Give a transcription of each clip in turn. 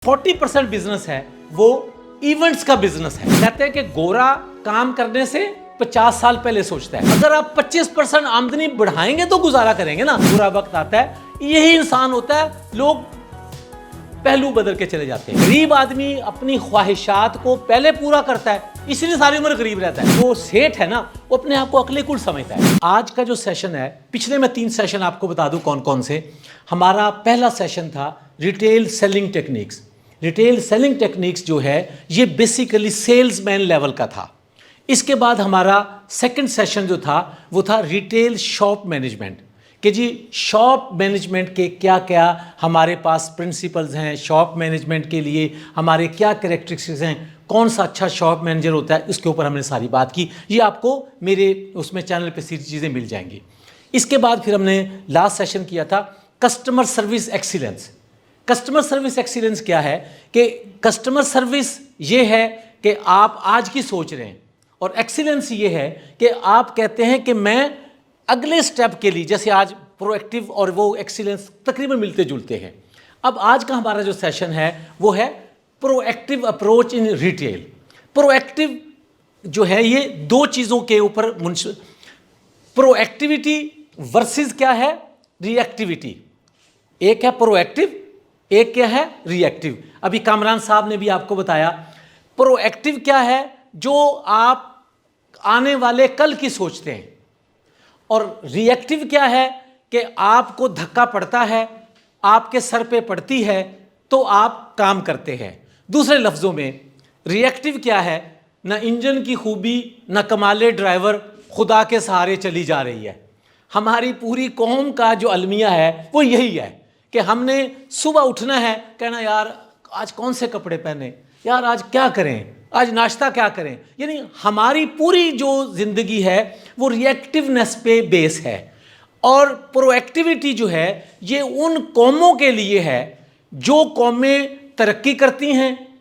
40% business है वो events का बिजनेस है। कहते हैं कि गोरा काम करने से 50 साल पहले सोचता है। अगर आप 25% आमदनी बढ़ाएंगे तो गुजारा करेंगे ना। बुरा वक्त आता है, यही इंसान होता है, लोग पहलू बदल के चले जाते हैं। गरीब आदमी अपनी ख्वाहिशात को पहले पूरा करता है, इसलिए सारी उम्र गरीब रहता है। वो सेठ है ना, वो अपने आप को अक्लेकुल समझता है। आज का जो सेशन है, पिछले मैं 3 सेशन आपको बता दूं कौन कौन से। हमारा पहला सेशन था retail selling techniques. Retail selling techniques जो है ये बेसिकली सेल्समैन लेवल का था। इसके बाद हमारा सेकंड सेशन जो था वो था रिटेल शॉप मैनेजमेंट, कि जी शॉप मैनेजमेंट के क्या क्या हमारे पास प्रिंसिपल्स हैं, शॉप मैनेजमेंट के लिए हमारे क्या कैरेक्टरिस्टिक्स हैं, कौन सा अच्छा शॉप मैनेजर होता है, इसके ऊपर हमने सारी बात की। ये आपको मेरे उसमें चैनल पे सारी चीज़ें मिल जाएंगी। इसके बाद फिर हमने लास्ट सेशन किया था customer service excellence. Customer service excellence क्या है कि कस्टमर सर्विस ये है कि आप आज की सोच रहे हैं, और एक्सीलेंस ये है कि आप कहते हैं कि मैं अगले स्टेप के लिए, जैसे आज प्रोएक्टिव और वो एक्सीलेंस तकरीबन मिलते जुलते हैं। अब आज का हमारा जो सेशन है वो है proactive approach in retail. Proactive जो है ये 2 चीज़ों के ऊपर प्रोएक्टिविटी वर्सेस क्या है रिएक्टिविटी। एक है प्रोएक्टिव, एक क्या है रिएक्टिव। अभी कामरान साहब ने भी आपको बताया प्रोएक्टिव क्या है, जो आप आने वाले कल की सोचते हैं, और रिएक्टिव क्या है कि आपको धक्का पड़ता है, आपके सर पे पड़ती है तो आप काम करते हैं। दूसरे लफ्ज़ों में रिएक्टिव क्या है, ना इंजन की खूबी ना कमाले ड्राइवर, खुदा के सहारे चली जा रही है। हमारी पूरी कौम का जो अलमिया है वो यही है कि हमने सुबह उठना है, कहना यार आज कौन से कपड़े पहने, यार आज क्या करें, आज नाश्ता क्या करें। यानी हमारी पूरी जो ज़िंदगी है वो रिएक्टिवनेस पे बेस है। और प्रोएक्टिविटी जो है ये उन कौमों के लिए है जो कौमें तरक्की करती हैं,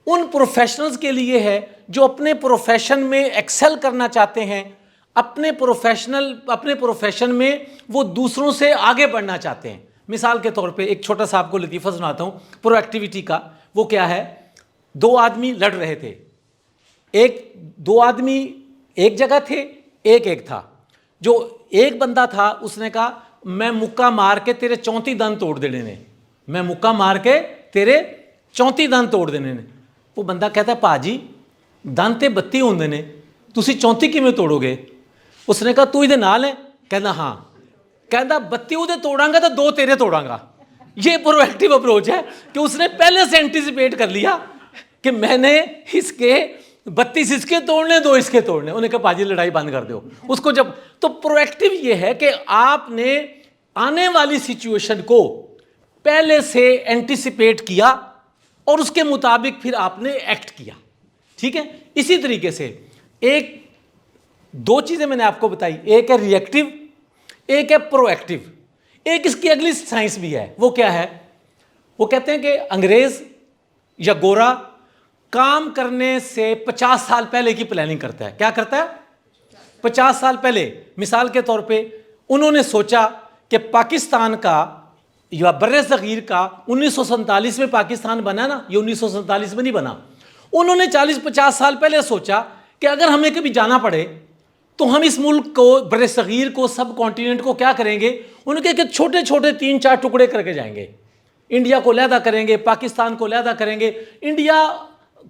उन प्रोफेशनल्स के लिए है जो अपने प्रोफेशन में एक्सेल करना चाहते हैं, अपने प्रोफेशन में वो दूसरों से आगे बढ़ना चाहते हैं। मिसाल के तौर पे एक छोटा सा आपको लतीफ़ा सुनाता हूँ प्रोएक्टिविटी का। वो क्या है, 2 आदमी लड़ रहे थे। 2 आदमी एक जगह थे, एक था। जो एक बंदा था उसने कहा मैं मुक्का मार के तेरे 34 दंद तोड़ देने ने, मैं मुक्का मार के तेरे 34 दंद तोड़ देने ने। वो बंदा कहता पाजी दंद ते 32 होंदे ने, तुसी 34 किवें तोड़ोगे। उसने कहा तू इहदे नाल है, कहना हाँ, कहता 32 उहदे तोड़ांगा तो 2 तेरे तोड़ांगा। ये प्रोएक्टिव अप्रोच है कि उसने पहले से एंटिसिपेट कर लिया कि मैंने इसके 32 इसके तोड़ने, 2 इसके तोड़ने। उन्हें कहा पाजी लड़ाई बंद कर दो उसको। जब तो प्रोएक्टिव ये है कि आपने आने वाली सिचुएशन को पहले से एंटिसिपेट किया और उसके मुताबिक फिर आपने एक्ट किया। ठीक है, इसी तरीके से 2 चीज़ें मैंने आपको बताई, एक है रिएक्टिव, एक है प्रोएक्टिव। एक इसकी अगली साइंस भी है। वो क्या है, वो कहते हैं कि अंग्रेज या गोरा काम करने से 50 साल पहले की प्लानिंग करता है। क्या करता है, 50 साल पहले। मिसाल के तौर पे उन्होंने सोचा कि पाकिस्तान का या बर्र-ए-सग़ीर का 1947 में पाकिस्तान बना ना, ये 1947 में नहीं बना। उन्होंने 40-50 साल पहले सोचा कि अगर हमें कभी जाना पड़े तो हम इस मुल्क को, बर्र-ए-सग़ीर को, सब कॉन्टिनेंट को क्या करेंगे। उन्होंने कहा कि छोटे छोटे 3-4 टुकड़े करके जाएंगे। इंडिया को लहदा करेंगे, पाकिस्तान को लहदा करेंगे, इंडिया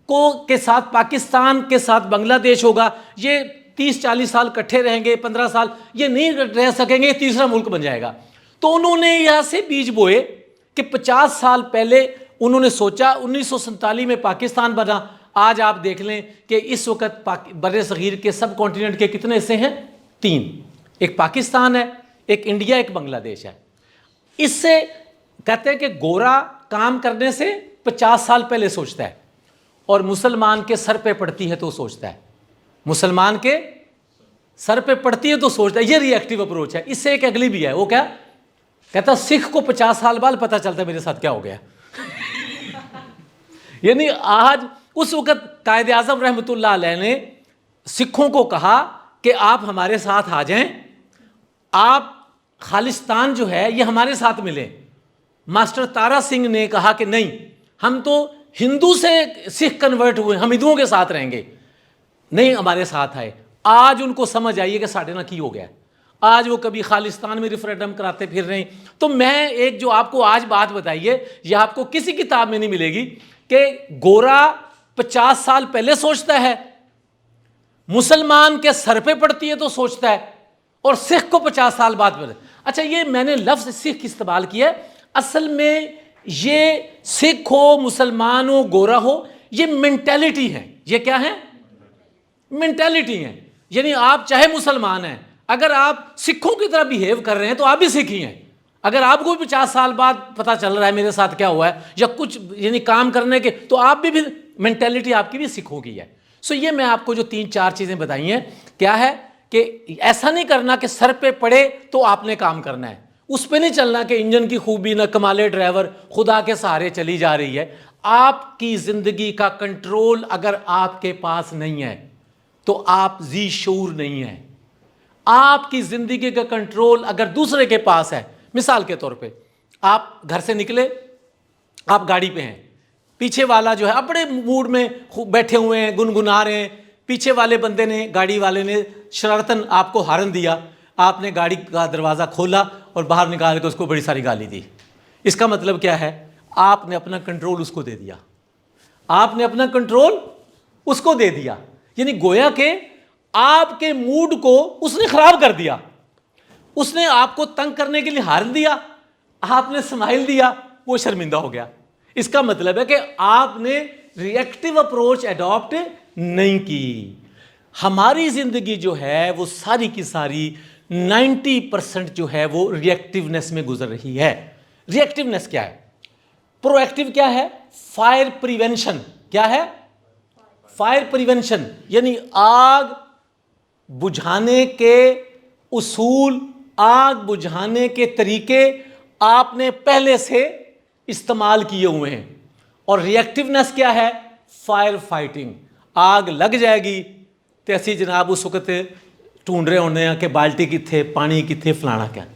को के साथ पाकिस्तान के साथ बांग्लादेश होगा। ये 30-40 साल इकट्ठे रहेंगे, 15 साल ये नहीं रह सकेंगे, तीसरा मुल्क बन जाएगा। तो उन्होंने यहाँ से बीज बोए कि 50 साल पहले उन्होंने सोचा। 1947 में पाकिस्तान बना। आज आप देख लें कि इस वक्त बर्र-ए-सग़ीर के सब कॉन्टिनेंट के कितने हिस्से हैं, 3। एक पाकिस्तान है, एक इंडिया, एक बांग्लादेश है। इससे कहते हैं कि गोरा काम करने से 50 साल पहले सोचता है, और मुसलमान के सर पे पड़ती है तो सोचता है, मुसलमान के सर पे पड़ती है तो सोचता है। ये रिएक्टिव अप्रोच है। इससे एक अगली भी है, वो क्या कहता, सिख को 50 साल बाद पता चलता है मेरे साथ क्या हो गया। यानी आज उस वक़्त कायदे आज़म रहमतुल्लाह अलैह ने सिखों को कहा कि आप हमारे साथ आ जाएं, आप खालिस्तान जो है ये हमारे साथ मिलें। मास्टर तारा सिंह ने कहा कि नहीं, हम तो हिंदू से सिख कन्वर्ट हुए, हम हिंदुओं के साथ रहेंगे, नहीं हमारे साथ आए। आज उनको समझ आई है कि साढ़े ना की हो गया, आज वो कभी खालिस्तान में रेफरेंडम कराते फिर रहे। तो मैं एक जो आपको आज बात बताई है, ये आपको किसी किताब में नहीं मिलेगी कि गोरा 50 साल पहले सोचता है, मुसलमान के सर पे पड़ती है तो सोचता है, और सिख को 50 साल बाद पड़े। अच्छा, ये मैंने लफ्ज सिख इस्तेमाल किया है, असल में ये सिख हो, मुसलमान हो, गोरा हो, ये मेंटेलिटी है। ये क्या है? मेंटेलिटी है। यानी आप चाहे मुसलमान हैं, अगर आप सिखों की तरह बिहेव कर रहे हैं तो आप भी सिख ही हैं। अगर आपको भी 50 साल बाद पता चल रहा है मेरे साथ क्या हुआ है या कुछ यानी काम करने के, तो आप भी मेंटेलिटी आपकी भी सिखों की है। सो ये मैं आपको जो 3-4 चीज़ें बताई हैं, क्या है कि ऐसा नहीं करना कि सर पे पड़े तो आपने काम करना है, उस पर नहीं चलना कि इंजन की खूबी न कमाले ड्राइवर, खुदा के सहारे चली जा रही है। आपकी ज़िंदगी का कंट्रोल अगर आपके पास नहीं है तो आप जी शऊर नहीं है। आपकी ज़िंदगी का कंट्रोल अगर दूसरे के पास है, मिसाल के तौर पे आप घर से निकले, आप गाड़ी पे हैं, पीछे वाला जो है अपने मूड में बैठे हुए हैं, गुनगुना रहे हैं, पीछे वाले बंदे ने, गाड़ी वाले ने शरारतन आपको हॉर्न दिया, आपने गाड़ी का दरवाज़ा खोला और बाहर निकाल के उसको बड़ी सारी गाली दी। इसका मतलब क्या है? आपने अपना कंट्रोल उसको दे दिया, आपने अपना कंट्रोल उसको दे दिया। यानी गोया के आपके मूड को उसने खराब कर दिया। उसने आपको तंग करने के लिए हॉर्न दिया, आपने स्माइल दिया, वो शर्मिंदा हो गया। इसका मतलब है कि आपने रिएक्टिव अप्रोच अडॉप्ट नहीं की। हमारी जिंदगी जो है वो सारी की सारी 90% जो है वो रिएक्टिवनेस में गुजर रही है। रिएक्टिवनेस क्या है? प्रोएक्टिव क्या है? Fire prevention. क्या है? Fire prevention. यानी आग बुझाने के उसूल, आग बुझाने के तरीके आपने पहले से इस्तेमाल किए हुए हैं। और रिएक्टिवनेस क्या है? Fire fighting. आग लग जाएगी तो ऐसी जनाब उस वक्त ढूंढ रहे होने हैं कि बाल्टी किथे, पानी किथे, फलाना क्या।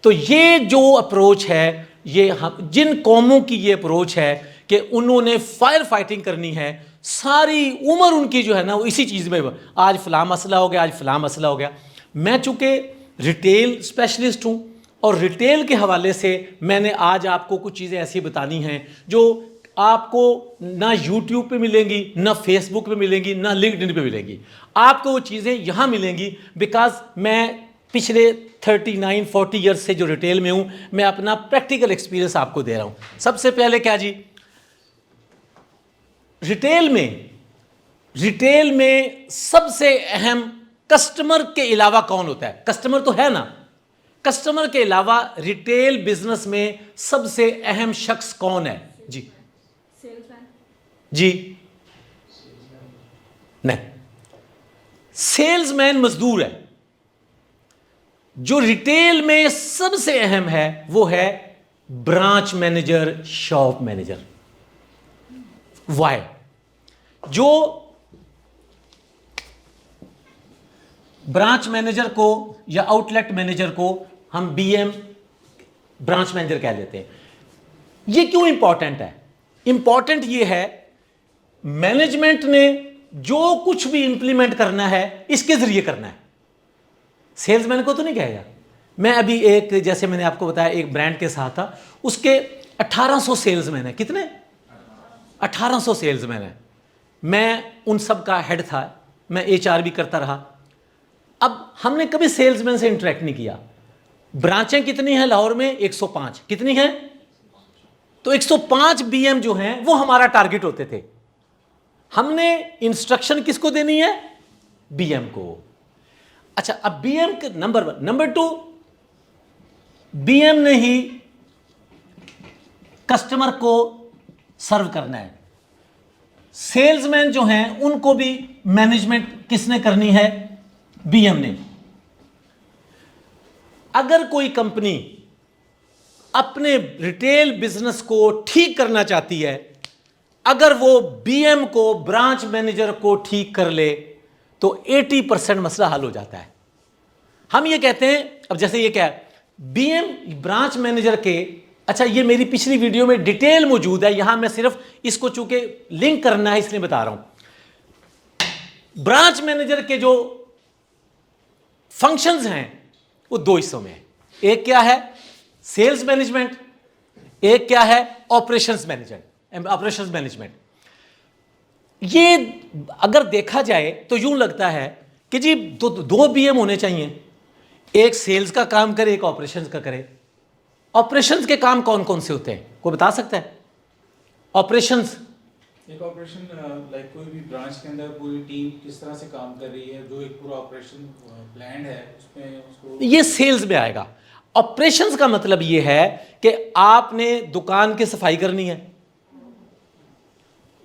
तो ये जो अप्रोच है, ये हम जिन कौमों की ये अप्रोच है कि उन्होंने फायर फाइटिंग करनी है, सारी उम्र उनकी जो है ना वो इसी चीज़ में, आज फलां मसला हो गया, आज फलां मसला हो गया। मैं चूँकि रिटेल स्पेशलिस्ट हूँ और रिटेल के हवाले से मैंने आज आपको कुछ चीज़ें ऐसी बतानी हैं जो आपको ना यूट्यूब पे मिलेंगी, ना फेसबुक पे मिलेंगी, ना लिंक्डइन पे मिलेंगी। आपको वो चीज़ें यहाँ मिलेंगी बिकॉज मैं पिछले 39-40 ईयर्स से जो रिटेल में हूँ, मैं अपना प्रैक्टिकल एक्सपीरियंस आपको दे रहा हूँ। सबसे पहले क्या जी, रिटेल में सबसे अहम कस्टमर के अलावा कौन होता है? कस्टमर तो है ना, कस्टमर के अलावा रिटेल बिजनेस में सबसे अहम शख्स कौन है जी? जी नहीं, सेल्समैन मजदूर है। जो रिटेल में सबसे अहम है वो है branch manager, shop manager. Why? जो ब्रांच मैनेजर को या आउटलेट मैनेजर को हम बीएम ब्रांच मैनेजर कह लेते हैं। ये क्यों इंपॉर्टेंट है? इंपॉर्टेंट ये है, मैनेजमेंट ने जो कुछ भी इंप्लीमेंट करना है इसके जरिए करना है, सेल्समैन को तो नहीं कहेगा। मैं अभी एक, जैसे मैंने आपको बताया, एक ब्रांड के साथ था, उसके 1800 सेल्समैन है। कितने? 1800 सेल्समैन है। मैं उन सब का हेड था, मैं एचआर भी करता रहा। अब हमने कभी सेल्समैन से इंटरेक्ट नहीं किया। ब्रांचें कितनी हैं लाहौर में? 105। कितनी हैं? तो 105 बीएम जो हैं वो हमारा टारगेट होते थे। हमने इंस्ट्रक्शन किसको देनी है? बीएम को। अच्छा, अब बीएम के नंबर 1, नंबर 2, बीएम ने ही कस्टमर को सर्व करना है। सेल्समैन जो हैं उनको भी मैनेजमेंट किसने करनी है? बीएम ने। अगर कोई कंपनी अपने रिटेल बिजनेस को ठीक करना चाहती है, अगर वो बीएम को, ब्रांच मैनेजर को ठीक कर ले तो 80% मसला हल हो जाता है। हम ये कहते हैं, अब जैसे ये क्या है, बीएम ब्रांच मैनेजर के अच्छा, ये मेरी पिछली वीडियो में डिटेल मौजूद है, यहां मैं सिर्फ इसको चूंकि लिंक करना है इसलिए बता रहा हूं। ब्रांच मैनेजर के जो फंक्शंस हैं वो दो हिस्सों में है। एक क्या है सेल्स मैनेजमेंट, एक क्या है ऑपरेशंस मैनेजमेंट। ये अगर देखा जाए तो यूं लगता है कि जी दो बीएम होने चाहिए, एक सेल्स का काम करे एक ऑपरेशंस का करे। ऑपरेशंस के काम कौन कौन से होते हैं, कोई बता सकता है? ऑपरेशंस, एक ऑपरेशन लाइक कोई भी ब्रांच के अंदर पूरी टीम किस तरह से काम कर रही है, जो एक पूरा ऑपरेशन प्लान है उसमें उसको, ये सेल्स में आएगा। ऑपरेशंस का मतलब ये है कि आपने दुकान की सफाई करनी है,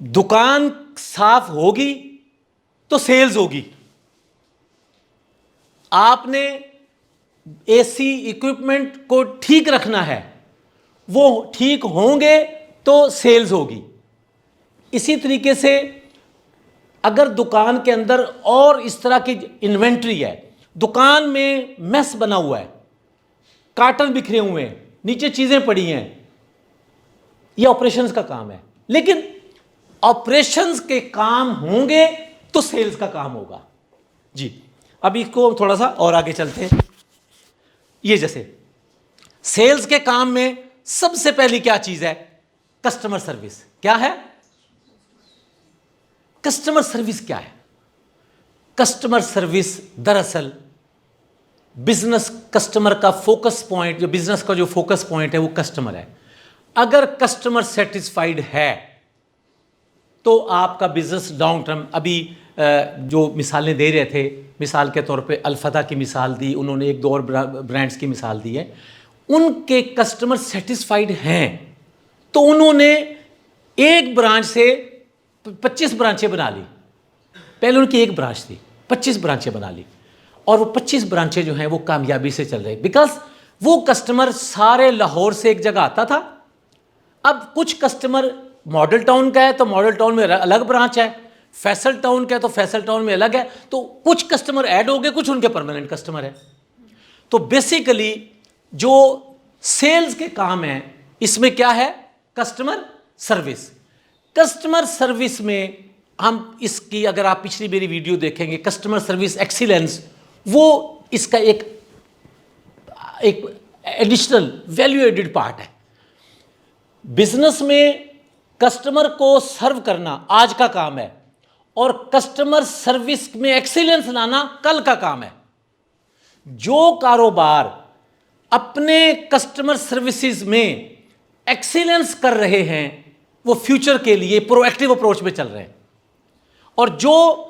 दुकान साफ होगी तो सेल्स होगी। आपने एसी इक्विपमेंट को ठीक रखना है, वो ठीक होंगे तो सेल्स होगी। इसी तरीके से अगर दुकान के अंदर और इस तरह की इन्वेंट्री है, दुकान में मेस बना हुआ है, कार्टन बिखरे हुए हैं, नीचे चीजें पड़ी हैं, यह ऑपरेशंस का काम है। लेकिन ऑपरेशंस के काम होंगे तो सेल्स का काम होगा जी। अभी इसको थोड़ा सा और आगे चलते हैं। ये जैसे सेल्स के काम में सबसे पहली क्या चीज है? Customer service. क्या है कस्टमर सर्विस? क्या है कस्टमर सर्विस? दरअसल बिजनेस कस्टमर का फोकस पॉइंट, जो बिजनेस का जो फोकस पॉइंट है वो कस्टमर है। अगर कस्टमर सेटिस्फाइड है तो आपका बिजनेस लॉन्ग टर्म, अभी जो मिसालें दे रहे थे, मिसाल के तौर पे अल्फदा की मिसाल दी उन्होंने, एक दो और ब्रांड्स की मिसाल दी है, उनके कस्टमर सेटिस्फाइड हैं तो उन्होंने एक ब्रांच से 25 ब्रांचें बना ली। पहले उनकी एक ब्रांच थी, 25 ब्रांचें बना ली, और वो 25 ब्रांचें जो हैं वो कामयाबी से चल रही, बिकॉज वो कस्टमर सारे लाहौर से एक जगह आता था। अब कुछ कस्टमर मॉडल टाउन का है तो मॉडल टाउन में अलग ब्रांच है, फैसल टाउन का है तो फैसल टाउन में अलग है, तो कुछ कस्टमर ऐड हो गए, कुछ उनके परमानेंट कस्टमर है। तो बेसिकली जो सेल्स के काम है इसमें क्या है? Customer service. कस्टमर सर्विस में हम इसकी, अगर आप पिछली मेरी वीडियो देखेंगे, कस्टमर सर्विस एक्सीलेंस, वो इसका एक एडिशनल वैल्यू एडेड पार्ट है। बिजनेस में कस्टमर को सर्व करना आज का काम है और कस्टमर सर्विस में एक्सीलेंस लाना कल का काम है। जो कारोबार अपने कस्टमर सर्विसेज में एक्सीलेंस कर रहे हैं वो फ्यूचर के लिए प्रोएक्टिव अप्रोच में चल रहे हैं, और जो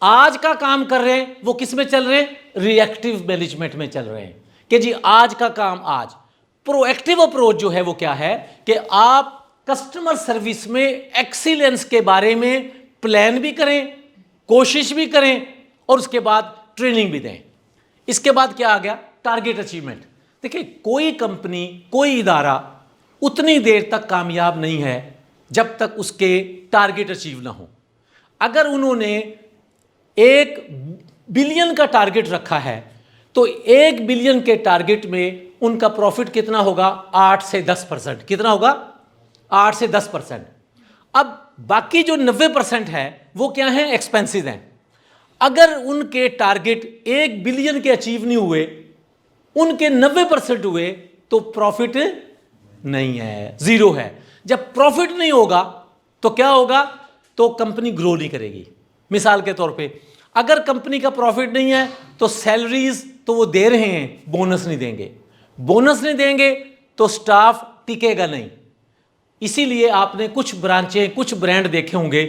आज का काम कर रहे हैं वो किस में चल रहे हैं? रिएक्टिव मैनेजमेंट में चल रहे हैं कि जी आज का काम आज। प्रोएक्टिव अप्रोच जो है वो क्या है कि आप कस्टमर सर्विस में एक्सीलेंस के बारे में प्लान भी करें, कोशिश भी करें, और उसके बाद ट्रेनिंग भी दें। इसके बाद क्या आ गया? Target achievement. देखिए, कोई कंपनी, कोई इदारा उतनी देर तक कामयाब नहीं है जब तक उसके टारगेट अचीव ना हो। अगर उन्होंने 1 बिलियन का टारगेट रखा है तो 1 बिलियन के टारगेट में उनका प्रॉफिट कितना होगा? 8 से 10%। कितना होगा? 8 से 10%। अब बाकी जो 90% है वो क्या है? एक्सपेंसेस हैं। अगर उनके टारगेट 1 बिलियन के अचीव नहीं हुए, उनके 90% हुए, तो प्रॉफिट नहीं है, जीरो है। जब प्रॉफिट नहीं होगा तो क्या होगा? तो कंपनी ग्रो नहीं करेगी। मिसाल के तौर पे अगर कंपनी का प्रॉफिट नहीं है तो सैलरीज तो वो दे रहे हैं, बोनस नहीं देंगे, बोनस नहीं देंगे तो स्टाफ टिकेगा नहीं। इसीलिए आपने कुछ ब्रांचें, कुछ ब्रांड देखे होंगे।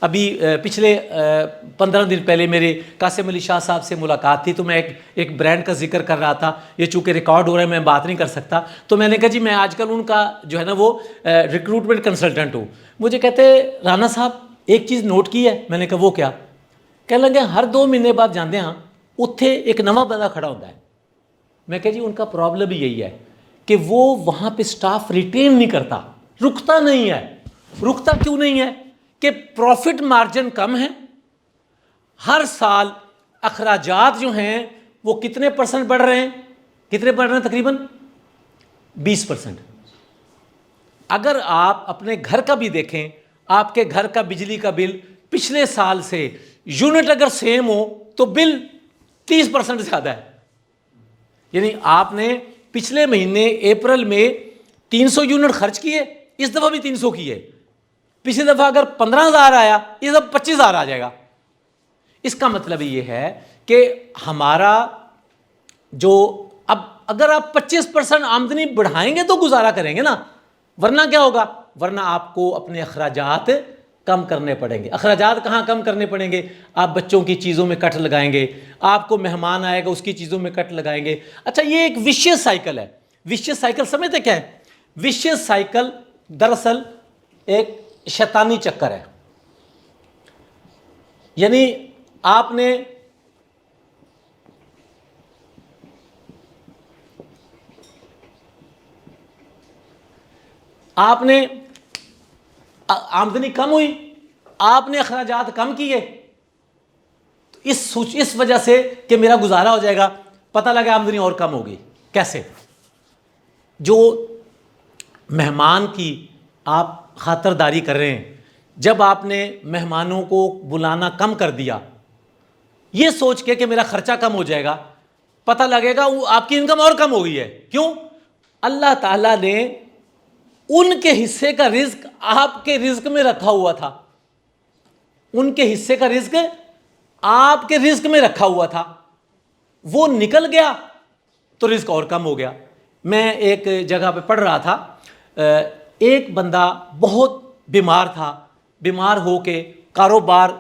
अभी पिछले 15 दिन पहले मेरे कासिम अली शाह साहब से मुलाकात थी, तो मैं एक ब्रांड का जिक्र कर रहा था। ये चूँकि रिकॉर्ड हो रहा है, मैं बात नहीं कर सकता, तो मैंने कहा जी मैं आजकल उनका जो है ना वो रिक्रूटमेंट कंसल्टेंट हूँ। मुझे कहते राना साहब एक चीज़ नोट की है। मैंने कहा वो क्या? कह लगे हर 2 महीने बाद जाते हैं उत्थे एक नवा बंदा खड़ा होता है। मैं कहा जी उनका प्रॉब्लम ही यही है कि वो वहाँ पे स्टाफ रिटेन नहीं करता, रुकता नहीं है। रुकता क्यों नहीं है? कि प्रॉफिट मार्जिन कम है, हर साल अखराजात जो हैं वो कितने % बढ़ रहे हैं? कितने बढ़ रहे हैं? तकरीबन 20%। अगर आप अपने घर का भी देखें, आपके घर का बिजली का बिल पिछले साल से यूनिट अगर सेम हो तो बिल 30% ज़्यादा है। यानी आपने पिछले महीने अप्रैल में 300 यूनिट खर्च किए, इस दफ़ा भी 300 किए। पिछली दफ़ा अगर 15,000 आया, इस दफ़ा 25,000 आ जाएगा। इसका मतलब ये है कि हमारा जो, अब अगर आप 25% आमदनी बढ़ाएंगे तो गुजारा करेंगे ना, वरना क्या होगा? वरना आपको अपने अखराजात कम करने पड़ेंगे। अखराजात कहाँ कम करने पड़ेंगे? आप बच्चों की चीज़ों में कट लगाएंगे, आपको मेहमान आएगा उसकी चीज़ों में कट लगाएंगे। अच्छा, ये एक विशियस साइकिल है। विशियस साइकिल समझते क्या है? विशियस साइकिल दरअसल एक शैतानी चक्कर है। यानी आपने आमदनी कम हुई, आपने अखराजात कम किए, तो इस वजह से कि मेरा गुजारा हो जाएगा, पता लगा आमदनी और कम होगी। कैसे? जो मेहमान की आप खातिरदारी कर रहे हैं, जब आपने मेहमानों को बुलाना कम कर दिया ये सोच के कि मेरा खर्चा कम हो जाएगा, पता लगेगा वो आपकी इनकम और कम हो गई है। क्यों? अल्लाह ताला ने उनके हिस्से का रिस्क आपके रिस्क में रखा हुआ था। उनके हिस्से का रिस्क आपके रिस्क में रखा हुआ था, वो निकल गया तो रिस्क और कम हो गया। मैं एक जगह पे पढ़ रहा था, एक बंदा बहुत बीमार था, बीमार होके कारोबार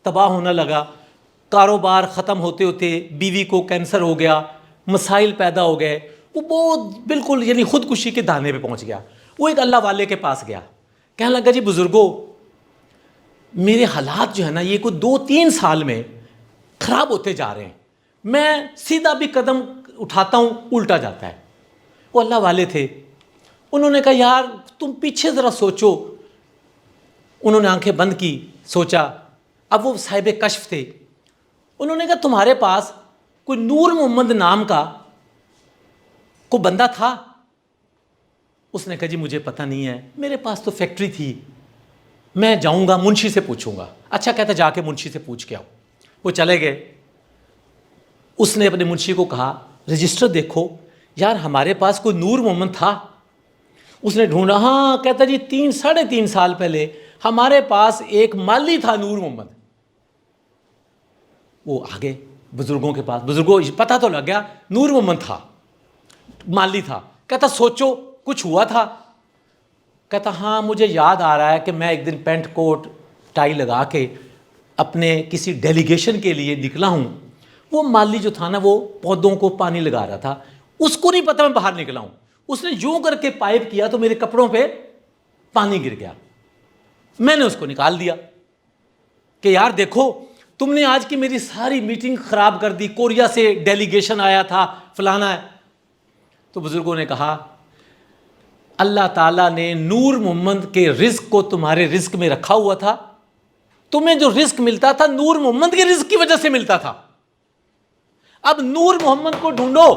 तबाह होने लगा, कारोबार ख़त्म होते होते बीवी को कैंसर हो गया, मसाइल पैदा हो गए, वो बहुत बिल्कुल यानी ख़ुदकुशी के दाने पे पहुंच गया। वो एक अल्लाह वाले के पास गया, कहने लगा जी बुज़ुर्गो, मेरे हालात जो है ना ये कोई 2-3 साल में ख़राब होते जा रहे हैं, मैं सीधा भी कदम उठाता हूँ उल्टा जाता है। वो अल्लाह वाले थे, उन्होंने कहा यार तुम पीछे ज़रा सोचो। उन्होंने आंखें बंद की, सोचा। अब वो साहिब कश्फ थे, उन्होंने कहा तुम्हारे पास कोई नूर मोहम्मद नाम का कोई बंदा था? उसने कहा जी मुझे पता नहीं है, मेरे पास तो फैक्ट्री थी, मैं जाऊंगा मुंशी से पूछूंगा। अच्छा, कहता जाके मुंशी से पूछ के आओ। वो चले गए। उसने अपने मुंशी को कहा रजिस्टर देखो यार, हमारे पास कोई नूर मोहम्मद था? उसने ढूंढा, हाँ। कहता जी 3-3.5 साल पहले हमारे पास एक माली था नूर मोहम्मद। वो आगे बुजुर्गों के पास, बुजुर्गों पता तो लग गया नूर मोहम्मद था, माली था। कहता सोचो कुछ हुआ था? कहता हाँ मुझे याद आ रहा है कि मैं एक दिन पेंट कोट टाई लगा के अपने किसी डेलीगेशन के लिए निकला हूँ। वो माली जो था ना वो पौधों को पानी लगा रहा था, उसको नहीं पता मैं बाहर निकला हूँ। उसने यूं करके पाइप किया तो मेरे कपड़ों पे पानी गिर गया। मैंने उसको निकाल दिया कि यार देखो तुमने आज की मेरी सारी मीटिंग खराब कर दी, कोरिया से डेलीगेशन आया था, फलाना है। तो बुजुर्गों ने कहा अल्लाह ताला ने नूर मोहम्मद के रिस्क को तुम्हारे रिस्क में रखा हुआ था। तुम्हें जो रिस्क मिलता था नूर मोहम्मद के रिस्क की वजह से मिलता था। अब नूर मोहम्मद को ढूंढो।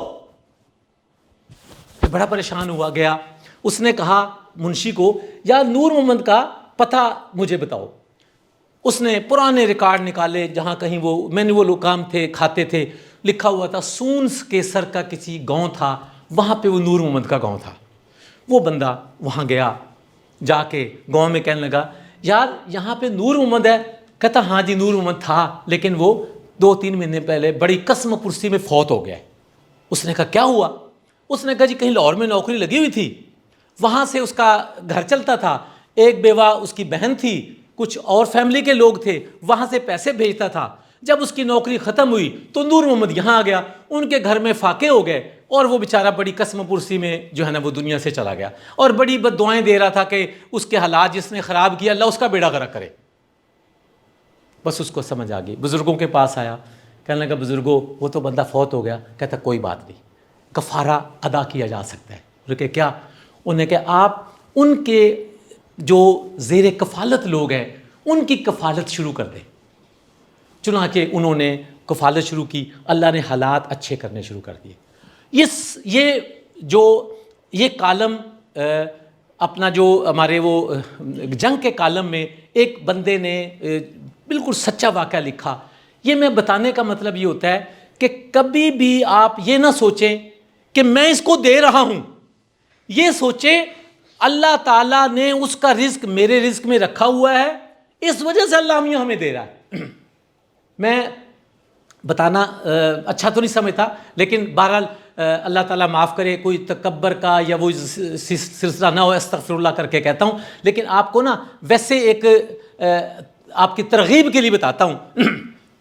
बड़ा परेशान हुआ गया। उसने कहा मुंशी को यार नूर मोहम्मद का पता मुझे बताओ। उसने पुराने रिकॉर्ड निकाले, जहां कहीं वो मैंने वो लोग काम थे खाते थे, लिखा हुआ था सूंस केसर का किसी गांव था, वहां पे वो नूर मोहम्मद का गांव था। वो बंदा वहां गया, जाके गांव में कहने लगा यार यहाँ पे नूर मोहम्मद है? कहता हाँ जी नूर मोहम्मद था, लेकिन वो 2-3 महीने पहले बड़ी कसम पुरसी में फौत हो गया। उसने कहा क्या हुआ? उसने कहा जी कहीं लाहौर में नौकरी लगी हुई थी, वहाँ से उसका घर चलता था, एक बेवा उसकी बहन थी, कुछ और फैमिली के लोग थे, वहाँ से पैसे भेजता था। जब उसकी नौकरी ख़त्म हुई तो नूर मोहम्मद यहाँ आ गया, उनके घर में फाके हो गए और वो बेचारा बड़ी कसम पुरसी में जो है ना वो दुनिया से चला गया और बड़ी बद्दुआएं दे रहा था कि उसके हालात जिसने ख़राब किया अल्लाह उसका बेड़ा गर्क करे। बस उसको समझ आ गई, बुज़ुर्गों के पास आया, कहने लगा बुज़ुर्गों वो तो बंदा फौत हो गया। कहता कोई बात नहीं, कफ़ारा अदा किया जा सकता है। उन्होंने क्या? उन्हें कहा आप उनके जो ज़ेर कफ़ालत लोग हैं उनकी कफ़ालत शुरू कर दें। चुनांचे उन्होंने कफ़ालत शुरू की, अल्लाह ने हालात अच्छे करने शुरू कर दिए। ये कॉलम अपना जो हमारे वो जंग के कालम में एक बंदे ने बिल्कुल सच्चा वाक़या लिखा। ये मैं बताने का मतलब ये होता है कि कभी भी आप ये ना सोचें कि मैं इसको दे रहा हूँ, ये सोचें अल्लाह ताला ने उसका रिस्क मेरे रिस्क में रखा हुआ है, इस वजह से अल्लाह हमें दे रहा है। मैं बताना अच्छा तो नहीं समझता, लेकिन बहरहाल अल्लाह ताला माफ़ करे, कोई तकब्बर का या वो सिलसिला ना हो, अस्तगफिरुल्लाह करके कहता हूँ। लेकिन आपको ना वैसे एक आपकी तरगीब के लिए बताता हूँ।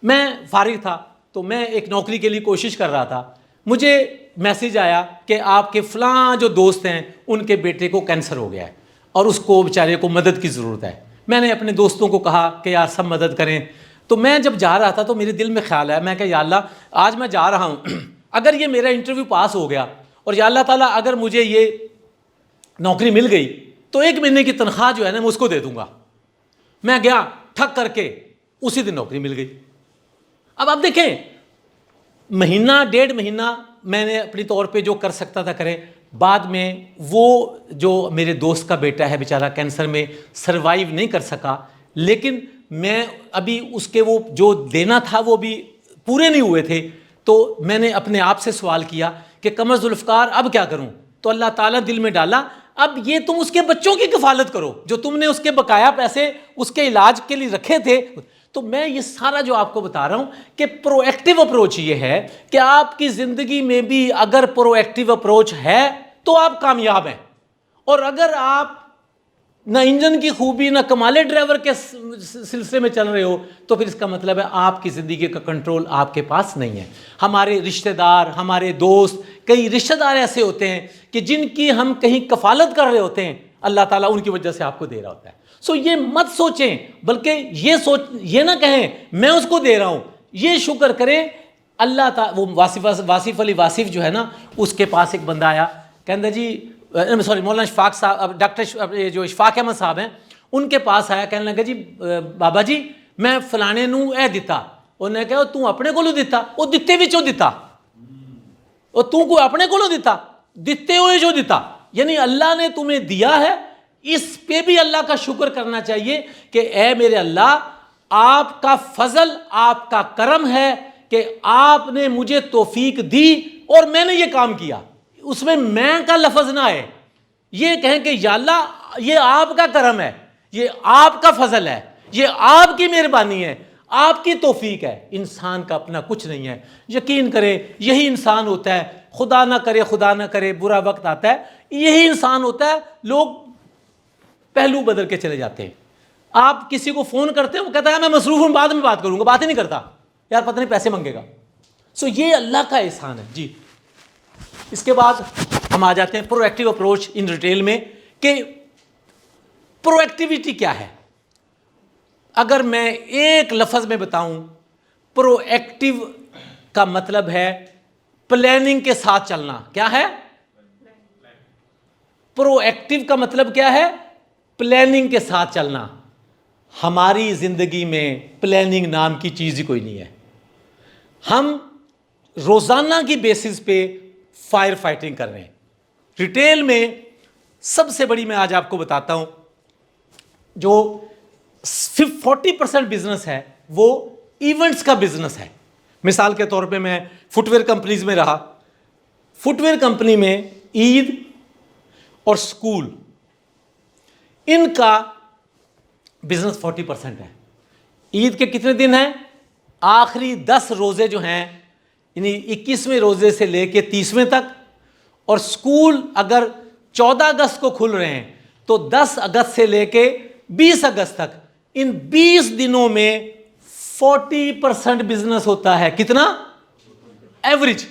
मैं फारिग था तो मैं एक नौकरी के लिए कोशिश कर रहा था। मुझे मैसेज आया कि आपके फ़लाँ जो दोस्त हैं उनके बेटे को कैंसर हो गया है और उसको बेचारे को मदद की ज़रूरत है। मैंने अपने दोस्तों को कहा कि यार सब मदद करें। तो मैं जब जा रहा था तो मेरे दिल में ख्याल आया, मैं कहा या अल्लाह आज मैं जा रहा हूँ, अगर ये मेरा इंटरव्यू पास हो गया और या अल्लाह ताला अगर मुझे ये नौकरी मिल गई तो 1 महीने की तनख्वाह जो है ना मैं उसको दे दूँगा। मैं गया, ठक करके उसी दिन नौकरी मिल गई। अब आप देखें, महीना 1.5 महीना मैंने अपनी तौर पे जो कर सकता था करें। बाद में वो जो मेरे दोस्त का बेटा है बेचारा कैंसर में सरवाइव नहीं कर सका, लेकिन मैं अभी उसके वो जो देना था वो भी पूरे नहीं हुए थे। तो मैंने अपने आप से सवाल किया कि कमर जुल्फ़कार अब क्या करूं? तो अल्लाह ताला दिल में डाला, अब ये तुम उसके बच्चों की कफ़ालत करो जो तुमने उसके बकाया पैसे उसके इलाज के लिए रखे थे। तो मैं ये सारा जो आपको बता रहा हूँ कि प्रोएक्टिव अप्रोच ये है कि आपकी ज़िंदगी में भी अगर प्रोएक्टिव अप्रोच है तो आप कामयाब हैं। और अगर आप ना इंजन की खूबी ना कमाले ड्राइवर के सिलसिले में चल रहे हो तो फिर इसका मतलब है आपकी ज़िंदगी का कंट्रोल आपके पास नहीं है। हमारे रिश्तेदार, हमारे दोस्त, कई रिश्तेदार ऐसे होते हैं कि जिनकी हम कहीं कफ़ालत कर रहे होते हैं, अल्लाह ताला उनकी वजह से आपको दे रहा होता है। सो ये मत सोचें, बल्कि ये ना कहें मैं उसको दे रहा हूँ, ये शुक्र करें अल्लाह ताला। वो वासिफ अली वासिफ जो है ना, उसके पास एक बंदा आया, कहता जी सॉरी मौलाना इशफाक साहब, डॉक्टर जो इशफाक अहमद साहब हैं, उनके पास आया, कहने लगा जी बाबा जी मैं फलाने नू ए दिता। उन्हें कहा तू अपने कोलों दिता? वो दिते विचों दिता, और तू कोई अपने कोलों दिता, दिते हुए जो दिता, यानी अल्लाह ने तुम्हें दिया है। इस पे भी अल्लाह का शुक्र करना चाहिए कि ए मेरे अल्लाह, आपका फजल, आपका करम है कि आपने मुझे तौफीक दी और मैंने ये काम किया। उसमें मैं का लफज ना आए, ये कहें कि या अल्लाह ये आपका करम है, ये आपका फजल है, ये आपकी मेहरबानी है, आपकी तौफीक है। इंसान का अपना कुछ नहीं है। यकीन करें यही इंसान होता है, खुदा ना करे बुरा वक्त आता है, यही इंसान होता है, लोग पहलू बदल के चले जाते हैं। आप किसी को फ़ोन करते हैं, वो कहता है मैं मसरूफ़ हूँ, बाद में बात करूँगा, बात ही नहीं करता, यार पता नहीं पैसे मांगेगा। सो ये अल्लाह का एहसान है जी। इसके बाद हम आ जाते हैं प्रोएक्टिव अप्रोच इन रिटेल में, कि प्रोएक्टिविटी क्या है। अगर मैं एक लफ्ज़ में बताऊं, प्रोएक्टिव का मतलब है प्लानिंग के साथ चलना। क्या है प्रोएक्टिव का मतलब? क्या है? प्लानिंग के साथ चलना। हमारी ज़िंदगी में प्लानिंग नाम की चीज़ ही कोई नहीं है। हम रोज़ाना की बेसिस पे फायर फाइटिंग कर रहे हैं। रिटेल में सबसे बड़ी मैं आज आपको बताता हूं, जो 40% बिजनेस है वो इवेंट्स का बिजनेस है। मिसाल के तौर पे मैं फुटवेयर कंपनीज में रहा। फुटवेयर कंपनी में ईद और स्कूल, इनका बिजनेस 40% है। ईद के कितने दिन हैं? आखिरी 10 रोज़े जो हैं, यानी 21वें रोज़े से लेके 30वें तक। और स्कूल अगर 14 अगस्त को खुल रहे हैं तो 10 अगस्त से लेके 20 अगस्त तक, इन 20 दिनों में 40% बिजनेस होता है। कितना? एवरेज,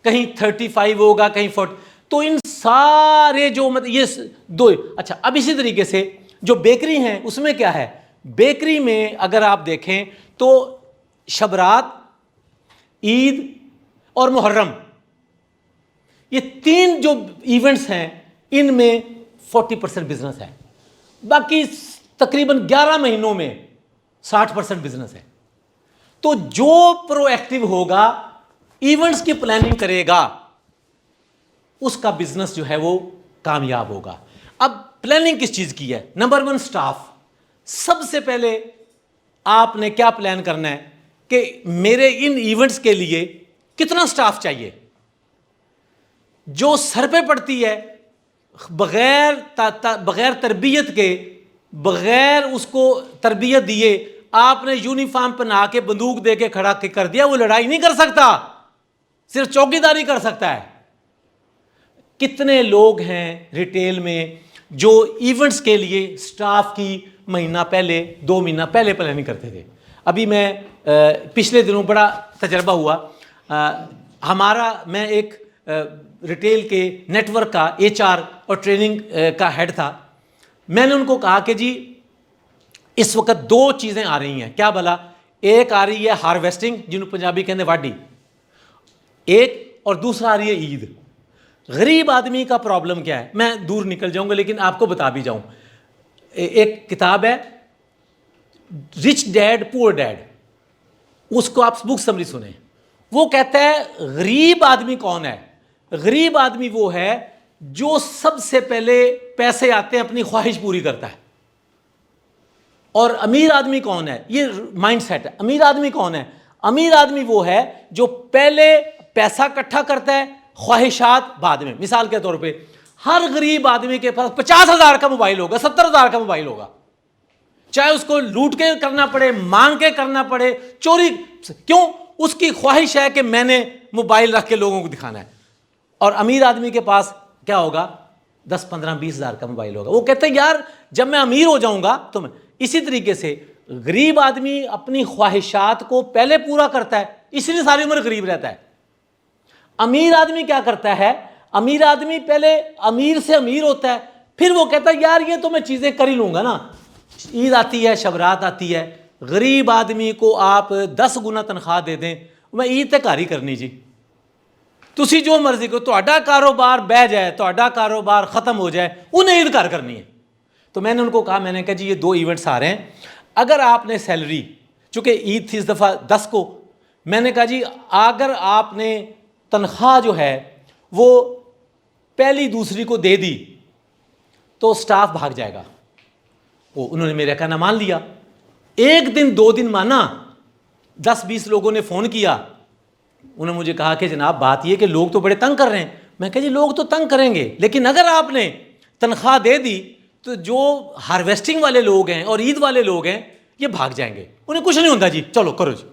कहीं 35 होगा, कहीं 40। तो इन सारे जो मतलब ये दो। अच्छा, अब इसी तरीके से जो बेकरी हैं उसमें क्या है? बेकरी में अगर आप देखें तो शबरात, ईद और मुहर्रम, ये 3 जो इवेंट्स हैं इनमें 40% बिजनेस है। बाकी तकरीबन 11 महीनों में 60% बिजनेस है। तो जो प्रोएक्टिव होगा, इवेंट्स की प्लानिंग करेगा, उसका बिजनेस जो है वो कामयाब होगा। अब प्लानिंग किस चीज़ की है? Number 1 staff. सबसे पहले आपने क्या प्लान करना है कि मेरे इन इवेंट्स के लिए कितना स्टाफ चाहिए। जो सर पे पड़ती है बगैर तरबियत के, बगैर उसको तरबियत दिए आपने यूनिफॉर्म पहना के बंदूक दे के खड़ा कर दिया, वो लड़ाई नहीं कर सकता, सिर्फ चौकीदारी कर सकता है। कितने लोग हैं रिटेल में जो इवेंट्स के लिए स्टाफ की महीना पहले 2 महीना पहले प्लानिंग करते थे। अभी मैं पिछले दिनों बड़ा तजर्बा हुआ। मैं एक रिटेल के नेटवर्क का HR और ट्रेनिंग का हेड था। मैंने उनको कहा कि जी इस वक्त 2 चीज़ें आ रही हैं। क्या भला? एक आ रही है हार्वेस्टिंग, जिन्होंने पंजाबी कहते वाडी, एक, और दूसरा आ रही है ईद। गरीब आदमी का प्रॉब्लम क्या है? मैं दूर निकल जाऊंगा लेकिन आपको बता भी जाऊं। एक किताब है रिच डैड पुअर डैड, उसको आप बुक समरी सुने। वो कहता है गरीब आदमी कौन है? गरीब आदमी वो है जो सबसे पहले पैसे आते हैं अपनी ख्वाहिश पूरी करता है। और अमीर आदमी कौन है? ये माइंडसेट है। अमीर आदमी कौन है? अमीर आदमी वो है जो पहले पैसा इकट्ठा करता है, ख्वाहिशात बाद में। मिसाल के तौर पे हर गरीब आदमी के पास 50,000 का मोबाइल होगा, 70,000 का मोबाइल होगा, चाहे उसको लूट के करना पड़े, मांग के करना पड़े, चोरी। क्यों? उसकी ख्वाहिश है कि मैंने मोबाइल रख के लोगों को दिखाना है। और अमीर आदमी के पास क्या होगा? 10, 15, 20,000 का मोबाइल होगा। वो कहते हैं यार जब मैं अमीर हो जाऊंगा तो मैं। इसी तरीके से गरीब आदमी अपनी ख्वाहिशात को पहले पूरा करता है, इसलिए सारी उम्र गरीब रहता है। अमीर आदमी क्या करता है? अमीर आदमी पहले अमीर से अमीर होता है, फिर वो कहता है यार ये तो मैं चीज़ें कर ही लूँगा ना। ईद आती है, शबरात आती है, गरीब आदमी को आप 10 गुना तनख्वाह दे दें, मैं ईद तक घर ही करनी जी, तुसी जो मर्जी को, ਤੁਹਾਡਾ कारोबार बह जाए, ਤੁਹਾਡਾ कारोबार ख़त्म हो जाए, उन्हें ईद घर करनी है। तो मैंने उनको कहा, मैंने कहा जी ये 2 इवेंट्स आ रहे हैं, अगर आपने सैलरी, चूँकि ईद थी इस दफ़ा 10 को, मैंने कहा जी अगर आपने तनख्वाह जो है वो पहली दूसरी को दे दी तो स्टाफ भाग जाएगा। वो उन्होंने मेरा कहना मान लिया। 1 दिन 2 दिन माना, 10-20 लोगों ने फ़ोन किया, उन्होंने मुझे कहा कि जनाब बात ये कि लोग तो बड़े तंग कर रहे हैं। मैं कहा जी लोग तो तंग करेंगे, लेकिन अगर आपने तनख्वाह दे दी तो जो हार्वेस्टिंग वाले लोग हैं और ईद वाले लोग हैं ये भाग जाएंगे, उन्हें कुछ नहीं होता जी, चलो करो जी।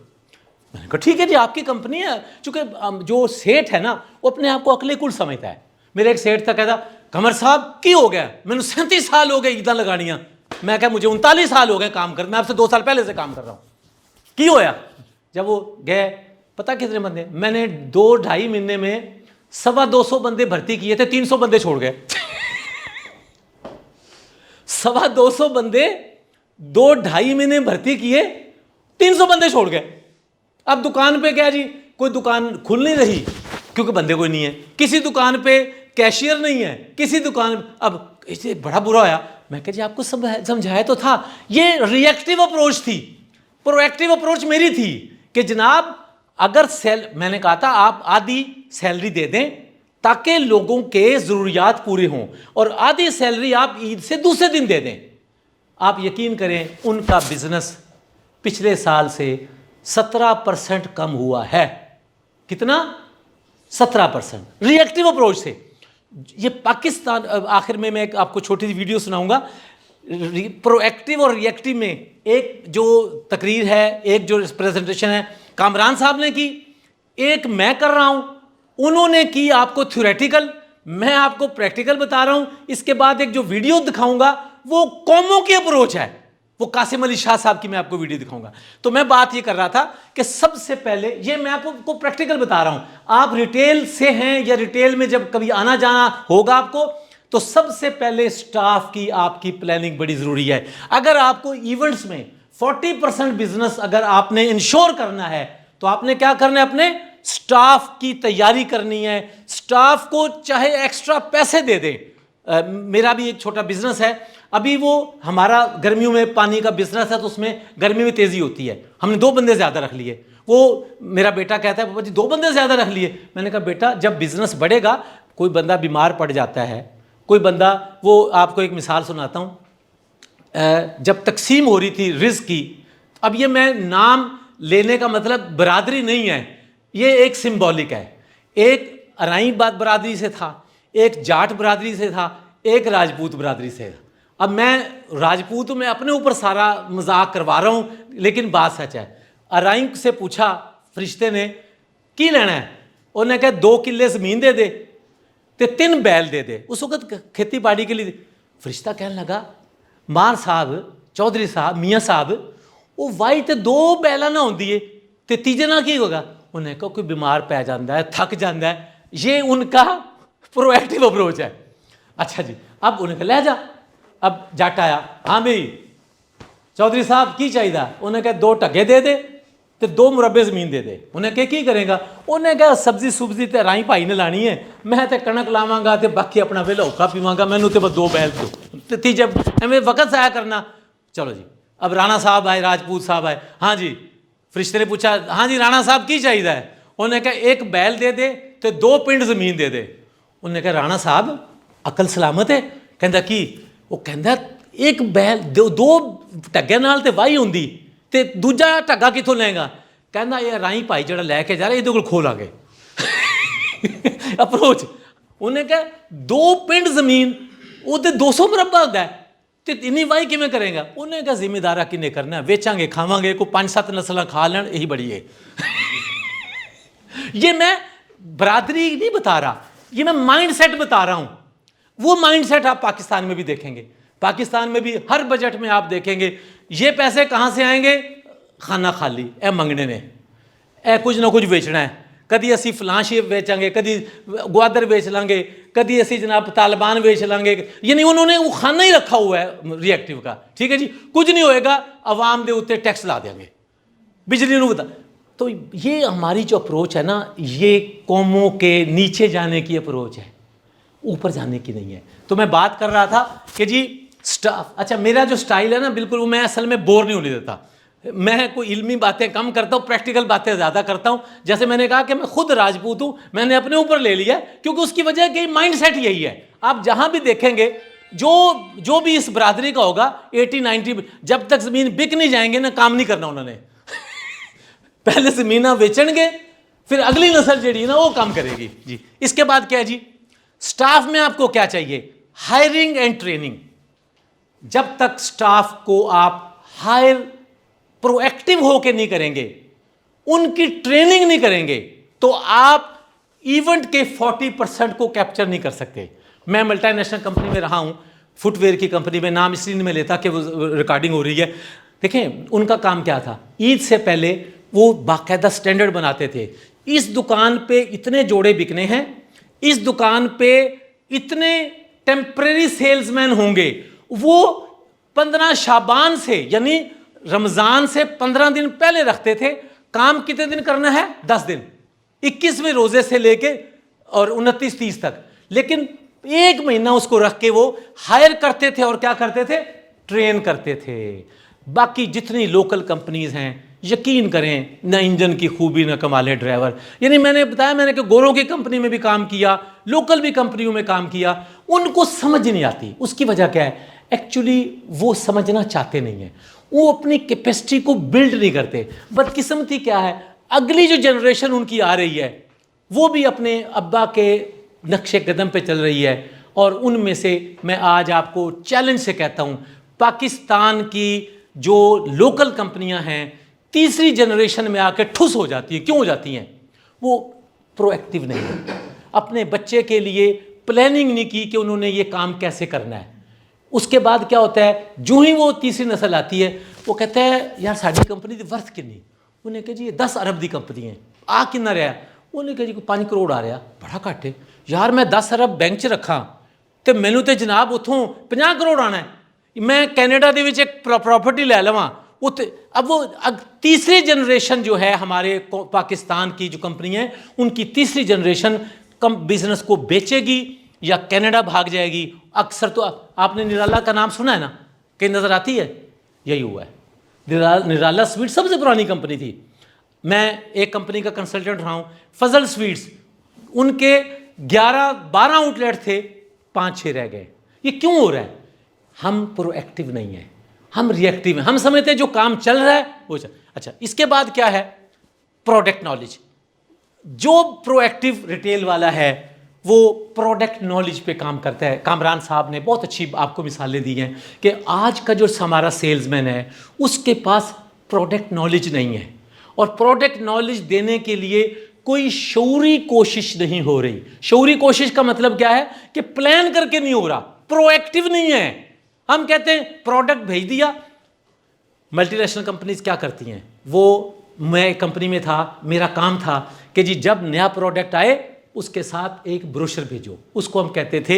मैंने कहा ठीक है जी, आपकी कंपनी है। चूँकि जो सेठ है ना वो अपने आप को अकले कुल समझता है। मेरा एक सेठ था, कहता कमर साहब की हो गया, मैंने 37 साल हो गए ईदा लगानियाँ। मैं क्या, मुझे 39 साल हो गए काम कर, मैं आपसे 2 साल पहले से काम कर रहा हूँ, की होया। जब वो गए, पता कितने बंदे, मैंने 2-2.5 महीने में 225 बंदे भर्ती किए थे, 300 बंदे छोड़ गए। 225 बंदे 2-2.5 महीने भर्ती किए, 300 बंदे छोड़ गए। अब दुकान पे क्या जी, कोई दुकान खुल नहीं रही क्योंकि बंदे कोई नहीं है, किसी दुकान पे कैशियर नहीं है, किसी दुकान, अब इसे बड़ा बुरा होया। मैं कहा जी आपको समझाया तो था। ये रिएक्टिव अप्रोच थी, प्रोएक्टिव अप्रोच मेरी थी कि जनाब अगर मैंने कहा था आप आधी सैलरी दे दें ताकि लोगों के ज़रूरियात पूरे हों, और आधी सैलरी आप ईद से दूसरे दिन दे दें। आप यकीन करें उनका बिजनेस पिछले साल से 17% कम हुआ है। कितना? 17%। रिएक्टिव अप्रोच से। ये पाकिस्तान, आखिर में मैं आपको छोटी सी वीडियो सुनाऊंगा। प्रोएक्टिव और रिएक्टिव में एक जो तकरीर है, एक जो प्रेजेंटेशन है कामरान साहब ने की, एक मैं कर रहा हूं, उन्होंने की आपको थ्योरेटिकल, मैं आपको प्रैक्टिकल बता रहा हूं। इसके बाद एक जो वीडियो दिखाऊंगा वो कौमों की अप्रोच है, वो कासिम अली शाह साहब की मैं आपको वीडियो दिखाऊंगा। तो मैं बात ये कर रहा था कि सबसे पहले ये मैं आपको प्रैक्टिकल बता रहा हूं। आप रिटेल से हैं या रिटेल में जब कभी आना जाना होगा आपको, तो सबसे पहले स्टाफ की आपकी प्लानिंग बड़ी ज़रूरी है। अगर आपको इवेंट्स में 40% बिजनेस अगर आपने इंश्योर करना है तो आपने क्या करना है, अपने स्टाफ की तैयारी करनी है। स्टाफ को चाहे एक्स्ट्रा पैसे दे दें। मेरा भी एक छोटा बिजनेस है, अभी वो हमारा गर्मियों में पानी का बिजनेस है, तो उसमें गर्मी में तेज़ी होती है, हमने 2 बंदे ज़्यादा रख लिए। वो मेरा बेटा कहता है पापा जी 2 बंदे ज़्यादा रख लिए। मैंने कहा बेटा जब बिजनेस बढ़ेगा, कोई बंदा बीमार पड़ जाता है, कोई बंदा, वो आपको एक मिसाल सुनाता हूँ। जब तकसीम हो रही थी रिज़्क की, अब ये मैं नाम लेने का मतलब बरादरी नहीं है, ये एक सिंबॉलिक है। एक अराई बरादरी से था, एक जाट बरादरी से था, एक राजपूत बरादरी से था। अब मैं राजपूत में अपने ऊपर सारा मजाक करवा रहा हूँ, लेकिन बात सच है। अराई से पूछा फरिश्ते ने, की लेना है? उन्हें कहा 2 किले ज़मीन दे दे ते 3 बैल दे दे। उस वक्त खेती बाड़ी के लिए। फरिश्ता कहने लगा, मार साहब, चौधरी साहब, मियाँ साहब, वो वाई तो 2 बैला ना होंगी है तो तीजे ना की होगा? उन्हें कहा कोई बीमार पै जाता है, थक जाता है। ये उनका प्रोएक्टिव अप्रोच है। अच्छा जी, अब उन्हें कहा ले जा। अब जट आया, हाँ भाई चौधरी साहब की चाहिए? उन्हें कहा 2 टगे दे दे तो 2 मुरब्बे ज़मीन दे दे। उन्हें कहा की करेगा? उन्हें कहा सब्जी सुब्जी तो राई भाई ने लानी है, मैं तो कणक लावांगा तो बाकी अपना वेला औखा पीवांगा, मैनू तो बस 2 बैल दो। तीजे एवं वक्त आया करना। चलो जी, अब राणा साहब आए, राजपूत साहब आए। हाँ जी, फरिश्ते ने पूछा, हाँ जी राणा साहब की चाहिए? उन्हें कहा 1 बैल दे दे तो 2 पिंड ज़मीन दे दे। उन्हें कहा राणा साहब अकल सलामत है? कहता की? वो कहता 1 बैल 2 ढग्गे नाल तो वाही होंगी तो दूजा ढग्गा कितों लेगा? कहता ये राई भाई जो लैके जा रहा ये को लागे। अप्रोच। उन्हें कहा 2 पिंड ज़मीन वो तो 200 मुरब्बा होता है तो इन्नी वाही किमें करेगा? उन्हें कहा जिम्मेदारा किन्ने करना, बेचांगे खावांगे, को 5-7 नस्ल खा लें, यही बड़ी है। ये मैं बरादरी नहीं बता रहा, ये मैं माइंड सेट बता रहा हूं। वो माइंड सेट आप पाकिस्तान में भी देखेंगे। पाकिस्तान में भी हर बजट में आप देखेंगे ये पैसे कहां से आएंगे? खाना खाली ए मंगने ने, ए कुछ ना कुछ बेचना है। कभी असी फलां शेप बेचांगे, कभी ग्वादर बेच लांगे, कभी असी जनाब तालिबान बेच लांगे। यानी उन्होंने वो खाना ही रखा हुआ है रिएक्टिव का। ठीक है जी, कुछ नहीं होएगा, अवाम के उत्ते टैक्स ला देंगे, बिजली नू बता। तो ये हमारी जो अप्रोच है ना, ये कौमों के नीचे जाने की अप्रोच है, ऊपर जाने की नहीं है। तो मैं बात कर रहा था कि जी स्टाफ, अच्छा मेरा जो स्टाइल है ना बिल्कुल, वो मैं असल में बोर नहीं होने देता। मैं कोई इल्मी बातें कम करता हूँ, प्रैक्टिकल बातें ज़्यादा करता हूँ। जैसे मैंने कहा कि मैं खुद राजपूत हूँ, मैंने अपने ऊपर ले लिया क्योंकि उसकी वजह कि माइंड सेट यही है। आप जहाँ भी देखेंगे जो भी इस बरादरी का होगा 80-90, जब तक ज़मीन बिक नहीं जाएंगे ना, काम नहीं करना उन्होंने। पहले ज़मीन बेचेंगे, फिर अगली नस्ल जी ना वो काम करेगी जी। इसके बाद क्या है जी, स्टाफ में आपको क्या चाहिए? Hiring and training. जब तक स्टाफ को आप हायर प्रोएक्टिव होके नहीं करेंगे, उनकी ट्रेनिंग नहीं करेंगे, तो आप इवेंट के 40% को कैप्चर नहीं कर सकते। मैं मल्टीनेशनल कंपनी में रहा हूं, फुटवेयर की कंपनी में, नाम इसलिए नहीं मैं लेता कि वो रिकॉर्डिंग हो रही है। देखें उनका काम क्या था, ईद से पहले वो बाकायदा स्टैंडर्ड बनाते थे। इस दुकान पे इतने जोड़े बिकने हैं, इस दुकान पे इतने टेम्परेरी सेल्समैन होंगे। वो 15 शाबान से यानी रमज़ान से 15 दिन पहले रखते थे। काम कितने दिन करना है? 10 दिन, 21वें रोज़े से लेके और 29-30 तक। लेकिन 1 महीना उसको रख के वो हायर करते थे और क्या करते थे? ट्रेन करते थे। बाकी जितनी लोकल कंपनीज हैं, यकीन करें, ना इंजन की खूबी ना कमाले ड्राइवर। यानी मैंने बताया, मैंने कि गोरों की कंपनी में भी काम किया, लोकल भी कंपनियों में काम किया, उनको समझ नहीं आती। उसकी वजह क्या है? एक्चुअली वो समझना चाहते नहीं हैं, वो अपनी कैपेसिटी को बिल्ड नहीं करते। बदकिस्मती क्या है, अगली जो जनरेशन उनकी आ रही है वो भी अपने अब्बा के नक्शे कदम पे चल रही है। और उनमें से मैं आज आपको चैलेंज से कहता हूँ, पाकिस्तान की जो लोकल कंपनियां हैं तीसरी जनरेशन में आकर ठुस हो जाती हैं। क्यों हो जाती हैं? वो प्रोएक्टिव नहीं है, अपने बच्चे के लिए प्लानिंग नहीं की कि उन्होंने ये काम कैसे करना है। उसके बाद क्या होता है, जो ही वो तीसरी नस्ल आती है वो कहता है यार साड़ी कंपनी की वर्थ कितनी? उन्हें कहा जी ये 10 अरब की कंपनी है, आ कितना रहा? उन्हें कहा जी 5 करोड़ आ रहा, बड़ा घट है यार। मैं 10 अरब बैंक च रखा तो मैनू तो जनाब उतों 50 करोड़ आना है। मैं कैनेडा के विच एक प्रॉपर्टी लै लवां उत। अब वो तीसरी जनरेशन जो है हमारे पाकिस्तान की जो कंपनी है, उनकी तीसरी जनरेशन कम बिजनेस को बेचेगी या कनाडा भाग जाएगी। अक्सर तो आपने निराला का नाम सुना है ना, कहीं नज़र आती है? यही हुआ है। निराला स्वीट सबसे पुरानी कंपनी थी। मैं एक कंपनी का कंसल्टेंट रहा हूँ, फजल स्वीट्स, उनके 11-12 आउटलेट थे 5-6 रह गए। ये क्यों हो रहा है? हम प्रोएक्टिव नहीं है, हम रिएक्टिव हैं। हम समझते हैं जो काम चल रहा है वो चल। अच्छा, इसके बाद क्या है? Product knowledge. जो प्रोएक्टिव रिटेल वाला है वो प्रोडक्ट नॉलेज पे काम करता है। कामरान साहब ने बहुत अच्छी आपको मिसालें दी हैं कि आज का जो हमारा सेल्समैन है उसके पास प्रोडक्ट नॉलेज नहीं है, और प्रोडक्ट नॉलेज देने के लिए कोई शऊरी कोशिश नहीं हो रही। शऊरी कोशिश का मतलब क्या है कि प्लान करके नहीं हो रहा, प्रोएक्टिव नहीं है। हम कहते हैं प्रोडक्ट भेज दिया। मल्टीनेशनल कंपनीज क्या करती हैं? वो, मैं कंपनी में था, मेरा काम था कि जी जब नया प्रोडक्ट आए उसके साथ एक ब्रोशर भेजो। उसको हम कहते थे,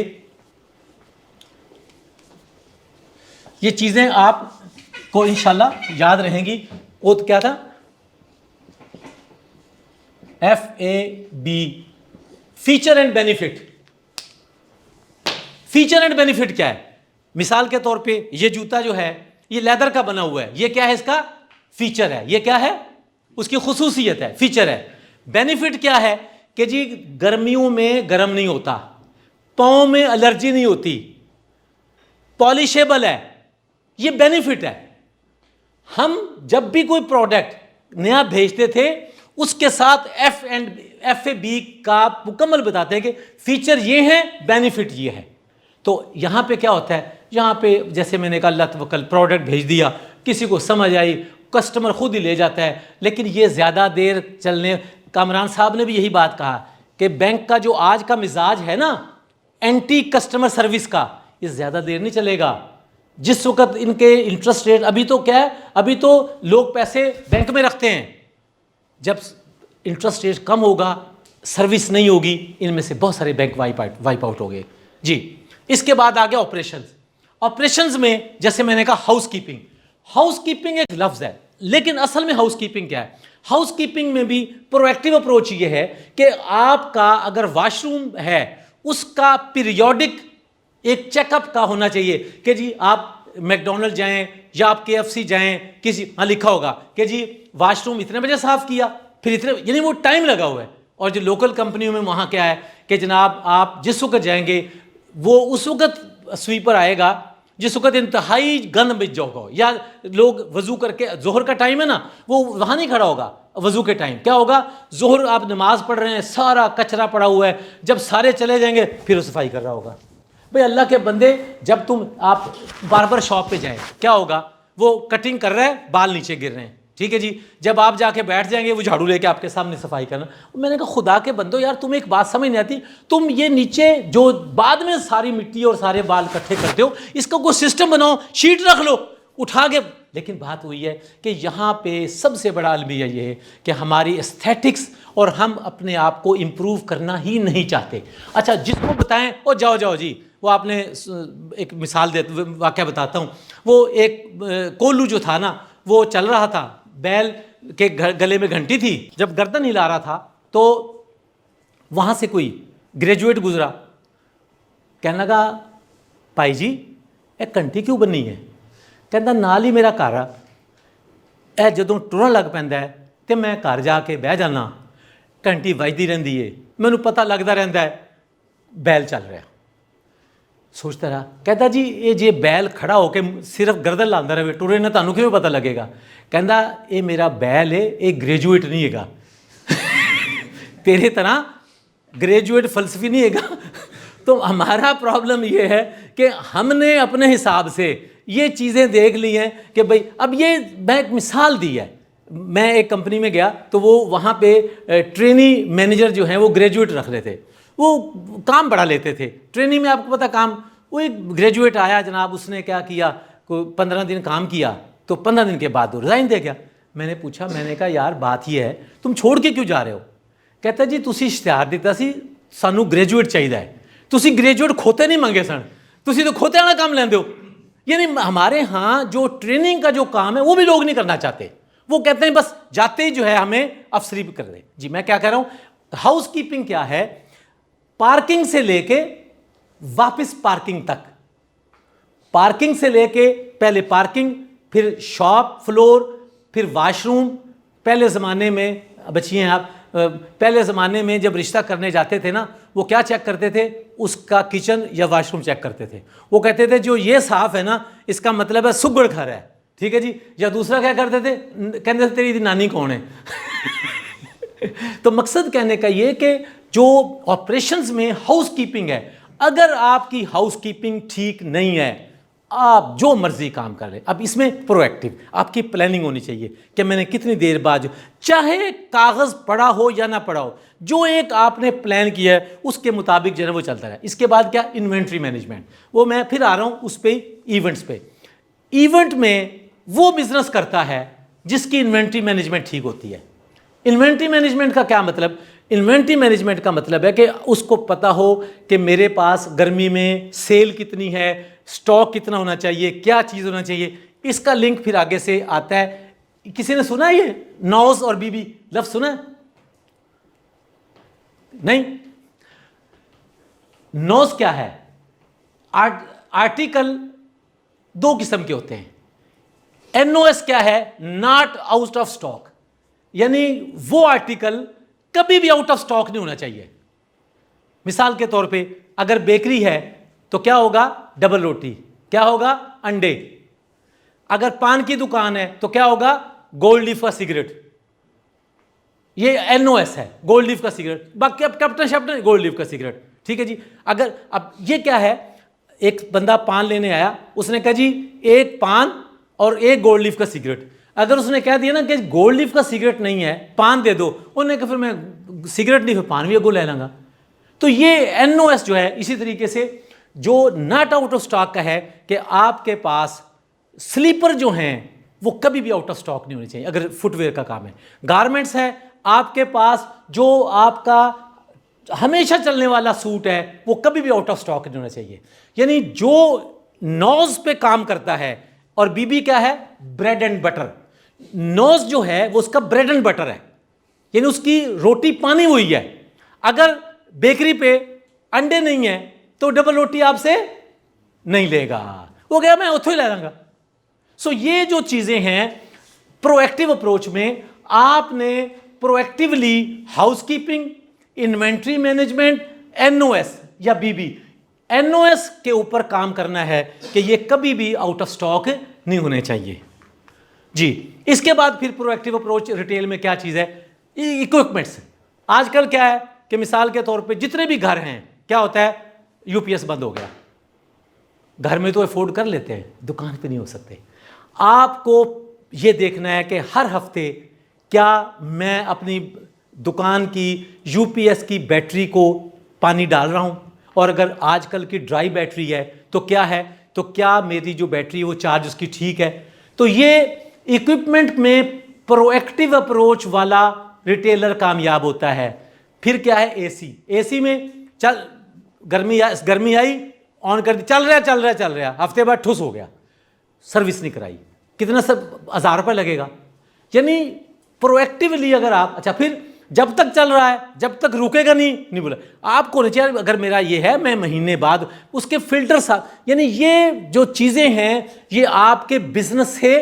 ये चीजें आपको इंशाल्लाह याद रहेंगी। वो तो क्या था? FAB, feature and benefit. Feature and benefit क्या है? मिसाल के तौर पे ये जूता जो है ये लेदर का बना हुआ है, ये क्या है? इसका फीचर है। ये क्या है? उसकी खुसूसियत है, फीचर है। बेनिफिट क्या है कि जी गर्मियों में गर्म नहीं होता, पाँव में एलर्जी नहीं होती, पॉलिशेबल है, ये बेनिफिट है। हम जब भी कोई प्रोडक्ट नया भेजते थे उसके साथ FAB का मुकम्मल बताते हैं कि फीचर ये है, बेनिफिट ये है। तो यहाँ पे क्या होता है? यहाँ पे जैसे मैंने कहा लत वकल प्रोडक्ट भेज दिया, किसी को समझ आई, कस्टमर खुद ही ले जाता है। लेकिन ये ज़्यादा देर चलने, कामरान साहब ने भी यही बात कहा कि बैंक का जो आज का मिजाज है ना, एंटी कस्टमर सर्विस का, ये ज़्यादा देर नहीं चलेगा। जिस वक्त इनके इंटरेस्ट रेट, अभी तो क्या है, अभी तो लोग पैसे बैंक में रखते हैं, जब इंटरेस्ट रेट कम होगा, सर्विस नहीं होगी, इनमें से बहुत सारे बैंक वाइप आउट हो गए जी। इसके बाद आ गया ऑपरेशंस। ऑपरेशंस में जैसे मैंने कहा हाउसकीपिंग। हाउसकीपिंग एक लफ्ज़ है, लेकिन असल में हाउसकीपिंग क्या है? हाउसकीपिंग में भी प्रोएक्टिव अप्रोच ये है कि आपका अगर वॉशरूम है उसका पीरियोडिक एक चेकअप का होना चाहिए कि जी आप मैकडोनल्ड जाएं या आप KFC जाएं, किसी लिखा होगा कि जी वॉशरूम इतने बजे साफ किया, फिर इतने, यानी वो टाइम लगा हुआ है। और जो लोकल कंपनियों में वहाँ क्या है कि जनाब आप जिस वक्त जाएंगे वो उस वक्त स्वीपर आएगा जिस वक्त इंतहाई गंद में होगा, या लोग वजू करके, जोहर का टाइम है ना, वो वहाँ नहीं खड़ा होगा। वजू के टाइम क्या होगा? जोहर आप नमाज पढ़ रहे हैं, सारा कचरा पड़ा हुआ है, जब सारे चले जाएंगे फिर वो सफाई कर रहा होगा। भाई अल्लाह के बंदे, जब तुम आप बार्बर शॉप पे जाएं, क्या होगा? वो कटिंग कर रहा है, बाल नीचे गिर रहे हैं, ठीक है जी। जब आप जाके बैठ जाएंगे वो झाड़ू लेके आपके सामने सफाई करना। मैंने कहा खुदा के बंदो यार, तुम्हें एक बात समझ नहीं आती, तुम ये नीचे जो बाद में सारी मिट्टी और सारे बाल इकट्ठे करते हो, इसका कोई सिस्टम बनाओ, शीट रख लो उठा के। लेकिन बात हुई है कि यहाँ पे सबसे बड़ा अलमिया ये है कि हमारी एस्थेटिक्स और हम अपने आप को इम्प्रूव करना ही नहीं चाहते। अच्छा, जिसको बताएं ओ जाओ जाओ जी, वो आपने एक मिसाल दे, वाक़या बताता हूँ। वो एक कोल्लू जो था ना, वो चल रहा था, बैल के गले में घंटी थी, जब गर्दन हिला रहा था तो वहाँ से कोई ग्रेजुएट गुजरा, कहने लगा भाई जी एक घंटी क्यों बनी है? कहता नाल ही मेरा घर आ, ए जदों टुरन लग पैंदा है तो मैं घर जाके बह जाना, घंटी वजदी रहिंदी है, मैनूं पता लगता रहता है बैल चल रहा। सोचता रहा, कहता जी ये जे बैल खड़ा होके सिर्फ गर्दन लांदा रहे टुरे ना, तुहानूं किवें पता लगेगा? कहता ये मेरा बैल है, ये ग्रेजुएट नहीं हैगा तेरे तरह ग्रेजुएट फलसफी नहीं हैगा। तो हमारा प्रॉब्लम ये है कि हमने अपने हिसाब से ये चीज़ें देख ली हैं कि भाई, अब ये मैं एक मिसाल दी है। मैं एक कंपनी में गया तो वो वहाँ पे ट्रेनी मैनेजर जो हैं वो ग्रेजुएट रख रहे थे, वो काम बढ़ा लेते थे ट्रेनिंग में। आपको पता काम, वो एक ग्रेजुएट आया जनाब, उसने क्या किया, कोई 15 दिन काम किया तो 15 दिन के बाद वो रिज़ाइन दे गया। मैंने पूछा, मैंने कहा यार बात ये है तुम छोड़ के क्यों जा रहे हो? कहता जी तुसी इश्तिहार दिता सी सानू ग्रेजुएट चाहिए, तुसी ग्रेजुएट खोते नहीं मंगे सन, तुसी तो खोते वाला काम लेंदे हो। यानी हमारे यहाँ जो ट्रेनिंग का जो काम है वो भी लोग नहीं करना चाहते, वो कहते हैं बस जाते ही जो है हमें अफसरी कर दे। जी मैं क्या कह रहा हूँ, हाउस कीपिंग क्या है? पार्किंग से लेके वापस पार्किंग तक, पार्किंग से लेके पहले पार्किंग, फिर शॉप फ्लोर, फिर वॉशरूम। पहले ज़माने में बचिए आप, पहले ज़माने में जब रिश्ता करने जाते थे ना, वो क्या चेक करते थे? उसका किचन या वॉशरूम चेक करते थे। वो कहते थे जो ये साफ है ना, इसका मतलब है सुगड़ खा रहा है, ठीक है जी। या दूसरा क्या करते थे, कहते थे तेरी नानी कौन है। तो मकसद कहने का ये कि जो ऑपरेशंस में हाउस कीपिंग है, अगर आपकी हाउस कीपिंग ठीक नहीं है, आप जो मर्जी काम कर ले। अब इसमें प्रोएक्टिव आपकी प्लानिंग होनी चाहिए कि मैंने कितनी देर बाद, चाहे कागज़ पड़ा हो या ना पड़ा हो, जो एक आपने प्लान किया है उसके मुताबिक जो है वो चलता है। इसके बाद क्या, इन्वेंट्री मैनेजमेंट। वो मैं फिर आ रहा हूँ उस पे, इवेंट्स पे। इवेंट में वो बिजनेस करता है जिसकी इन्वेंट्री मैनेजमेंट ठीक होती है। इन्वेंट्री मैनेजमेंट का क्या मतलब, इन्वेंट्री मैनेजमेंट का मतलब है कि उसको पता हो कि मेरे पास गर्मी में सेल कितनी है, स्टॉक कितना होना चाहिए, क्या चीज़ होना चाहिए। इसका लिंक फिर आगे से आता है। किसी ने सुना है ये नौज और बीबी लफ्ज़ सुना है? नहीं। नौज क्या है, आर्टिकल दो किस्म के होते हैं। एनओएस क्या है, नॉट आउट ऑफ स्टॉक, यानी वो आर्टिकल कभी भी आउट ऑफ स्टॉक नहीं होना चाहिए। मिसाल के तौर पे अगर बेकरी है तो क्या होगा, डबल रोटी, क्या होगा, अंडे। अगर पान की दुकान है तो क्या होगा, गोल्ड लीफ का सिगरेट। ये एनओएस है, गोल्ड लीफ का सिगरेट। बाकी अब कैप्टन गोल्ड लीफ का सिगरेट, ठीक है जी। अगर अब ये क्या है, एक बंदा पान लेने आया, उसने कहा जी एक पान और एक गोल्ड लीफ का सिगरेट। अगर उसने कह दिया ना कि गोल्ड लीफ का सिगरेट नहीं है, पान दे दो, उन्होंने कहा फिर मैं सिगरेट नहीं, फिर पान भी अगो ले लूंगा। तो ये एनओएस जो है, इसी तरीके से जो नॉट आउट ऑफ स्टॉक का है कि आपके पास स्लीपर जो हैं वो कभी भी आउट ऑफ स्टॉक नहीं होने चाहिए। अगर फुटवेयर का काम है, गारमेंट्स है, आपके पास जो आपका हमेशा चलने वाला सूट है वो कभी भी आउट ऑफ स्टॉक नहीं होना चाहिए। यानी जो नॉज पे काम करता है, और बीबी क्या है, ब्रेड एंड बटर। नॉज जो है वो उसका ब्रेड एंड बटर है, यानी उसकी रोटी पानी हुई है। अगर बेकरी पे अंडे नहीं है तो डबल रोटी आपसे नहीं लेगा, वो गया मैं उथो ही ले लूंगा। सो ये जो चीजें हैं प्रोएक्टिव अप्रोच में, आपने proactively housekeeping, inventory management, NOS या बीबी, एनओएस के ऊपर काम करना है कि ये कभी भी आउट ऑफ स्टॉक नहीं होने चाहिए जी। इसके बाद फिर प्रोएक्टिव अप्रोच रिटेल में क्या चीज़ है, इक्विपमेंट्स। आजकल क्या है कि मिसाल के तौर पे जितने भी घर हैं, क्या होता है, यूपीएस बंद हो गया। घर में तो अफोर्ड कर लेते हैं, दुकान पे नहीं हो सकते। आपको ये देखना है कि हर हफ्ते क्या मैं अपनी दुकान की यूपीएस की बैटरी को पानी डाल रहा हूँ, और अगर आजकल की ड्राई बैटरी है तो क्या है, तो क्या मेरी जो बैटरी है वो चार्ज उसकी ठीक है। तो ये इक्विपमेंट में प्रोएक्टिव अप्रोच वाला रिटेलर कामयाब होता है। फिर क्या है, एसी। एसी में चल गर्मी आई, ऑन कर दी, चल रहा, हफ्ते बाद ठुस हो गया, सर्विस नहीं कराई, कितना सब 1000 रुपये लगेगा। यानी प्रोएक्टिवली अगर आप, अच्छा फिर जब तक चल रहा है, जब तक रुकेगा नहीं बोला आपको नहीं चाहिए। अगर मेरा ये है, मैं महीने बाद उसके फिल्टर साफ, यानी ये जो चीज़ें हैं ये आपके बिजनेस से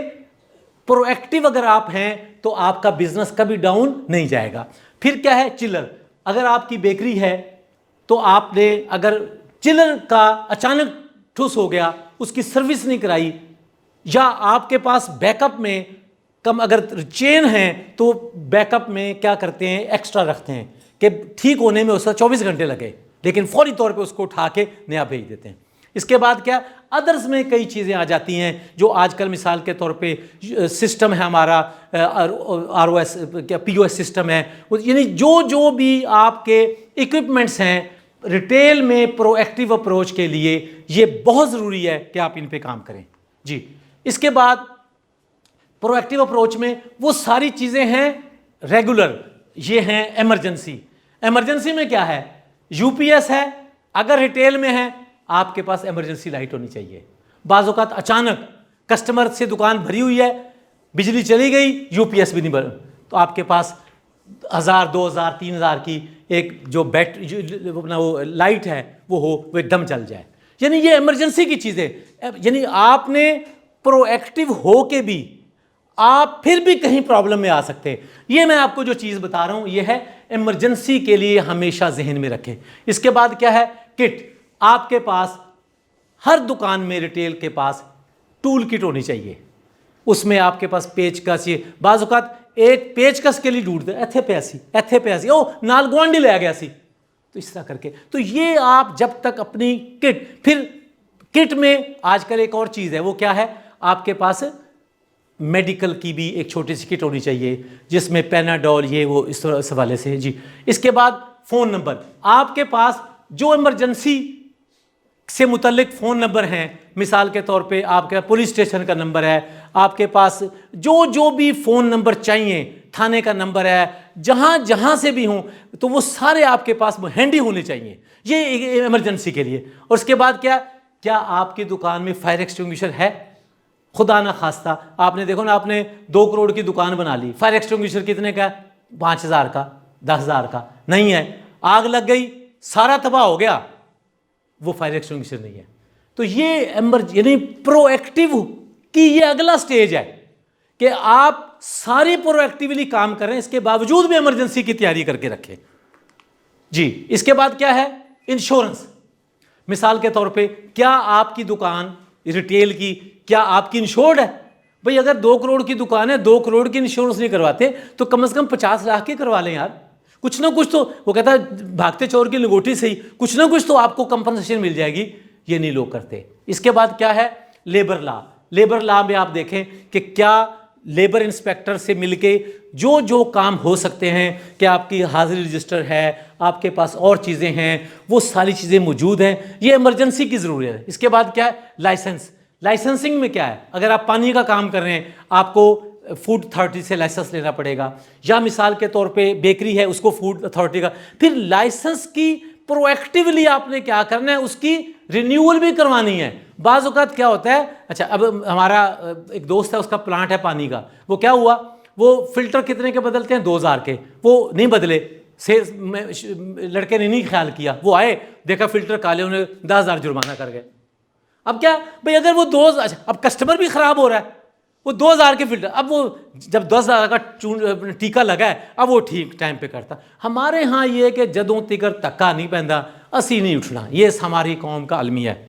प्रोएक्टिव अगर आप हैं तो आपका बिजनेस कभी डाउन नहीं जाएगा। फिर क्या है, चिलर। अगर आपकी बेकरी है तो आपने अगर चिलर का अचानक ठुस हो गया, उसकी सर्विस नहीं कराई, या आपके पास बैकअप में कम अगर चेन है तो बैकअप में क्या करते हैं, एक्स्ट्रा रखते हैं कि ठीक होने में उसका 24 घंटे लगे, लेकिन फौरी तौर पे उसको उठा के नया भेज देते हैं। इसके बाद क्या, अदर्स में कई चीज़ें आ जाती हैं जो आजकल मिसाल के तौर पे सिस्टम है हमारा, ROS क्या POS सिस्टम है, यानी जो भी आपके इक्विपमेंट्स हैं रिटेल में प्रोएक्टिव अप्रोच के लिए ये बहुत ज़रूरी है कि आप इन पे काम करें जी। इसके बाद प्रोएक्टिव अप्रोच में वो सारी चीज़ें हैं रेगुलर, ये हैं इमरजेंसी। इमरजेंसी में क्या है, यूपीएस है, अगर रिटेल में है आपके पास इमरजेंसी लाइट होनी चाहिए। बाज़ औक़ात अचानक कस्टमर से दुकान भरी हुई है, बिजली चली गई, यूपीएस भी नहीं भर, तो आपके पास 1000, 2000, 3000 की एक जो बैटरी अपना वो लाइट है वो एकदम चल जाए। यानी ये इमरजेंसी की चीज़ें, यानी आपने प्रोएक्टिव हो के भी आप फिर भी कहीं प्रॉब्लम में आ सकते हैं। ये मैं आपको जो चीज़ बता रहा हूँ ये है इमरजेंसी के लिए हमेशा जहन में रखें। इसके बाद क्या है, किट। आपके पास हर दुकान में, रिटेल के पास टूल किट होनी चाहिए। उसमें आपके पास पेचकस, ये बाज़-औक़ात एक पेचकस के लिए ढूंढते ऐथे पे ऐसी ओ नाल गुआंढी ले गया सी, तो इस तरह करके। तो ये आप जब तक अपनी किट, फिर किट में आजकल एक और चीज़ है, वो क्या है, आपके पास मेडिकल की भी एक छोटी सी किट होनी चाहिए जिसमें पैनाडोल, ये वो, इस हवाले से जी। इसके बाद फ़ोन नंबर, आपके पास जो इमरजेंसी से मुतल्लिक फ़ोन नंबर हैं, मिसाल के तौर पे आपके पुलिस स्टेशन का नंबर है, आपके पास जो भी फ़ोन नंबर चाहिए, थाने का नंबर है, जहाँ से भी हों, तो वो सारे आपके पास हैंडी होने चाहिए, ये इमरजेंसी के लिए। और उसके बाद क्या आपकी दुकान में फायर एक्सटिंग्विशर है? खुदा ना खास्ता आपने देखो ना, आपने 2 करोड़ की दुकान बना ली, फायर एक्सटिंग्विशर कितने का? 5,000 का, 10,000 का नहीं है, आग लग गई, सारा तबाह हो गया, वो फायर एक्सटिंग्विशर नहीं है। तो ये यानी प्रोएक्टिव की ये अगला स्टेज है कि आप सारी प्रोएक्टिवली काम कर रहे हैं, इसके बावजूद भी इमरजेंसी की तैयारी करके रखें जी। इसके बाद क्या है, इंश्योरेंस। मिसाल के तौर पे, क्या आपकी दुकान रिटेल की, क्या आपकी इंश्योर्ड है? भाई अगर 2 करोड़ की दुकान है, 2 करोड़ की इंश्योरेंस नहीं करवाते तो कम से कम 50 लाख की करवा लें यार। कुछ ना कुछ तो, वो कहता है भागते चोर की लंगोटी से ही कुछ ना कुछ तो आपको कंपनसेशन मिल जाएगी, ये नहीं लोग करते। इसके बाद क्या है, लेबर लॉ। लेबर लॉ में आप देखें कि क्या लेबर इंस्पेक्टर से मिलके जो काम हो सकते हैं, कि आपकी हाजिरी रजिस्टर है, आपके पास और चीज़ें हैं, वो सारी चीज़ें मौजूद हैं, ये इमरजेंसी की ज़रूरत है। इसके बाद क्या है, लाइसेंस। लाइसेंसिंग में क्या है, अगर आप पानी का काम कर रहे हैं, आपको फूड अथॉरिटी से लाइसेंस लेना पड़ेगा, या मिसाल के तौर पे बेकरी है, उसको फूड अथॉरिटी का। फिर लाइसेंस की प्रोएक्टिवली आपने क्या करना है, उसकी रिन्यूअल भी करवानी है। बाज़ औक़ात क्या होता है, अच्छा अब हमारा एक दोस्त है, उसका प्लांट है पानी का, वो क्या हुआ, वो फिल्टर कितने के बदलते हैं, 2000 के, वो नहीं बदले, लड़के ने नहीं ख्याल किया, वो आए देखा फिल्टर काले, उन्हें 10,000 जुर्माना कर गए। अब क्या भाई, अगर वो अच्छा अब कस्टमर भी ख़राब हो रहा है, वो 2000 के फिल्टर, अब वो जब 10,000 का टीका लगा है, अब वो ठीक टाइम पे करता। हमारे यहाँ ये है कि जदों तिकर धक्का नहीं पैंदा, असी नहीं उठना, ये हमारी कौम का अलमिया है।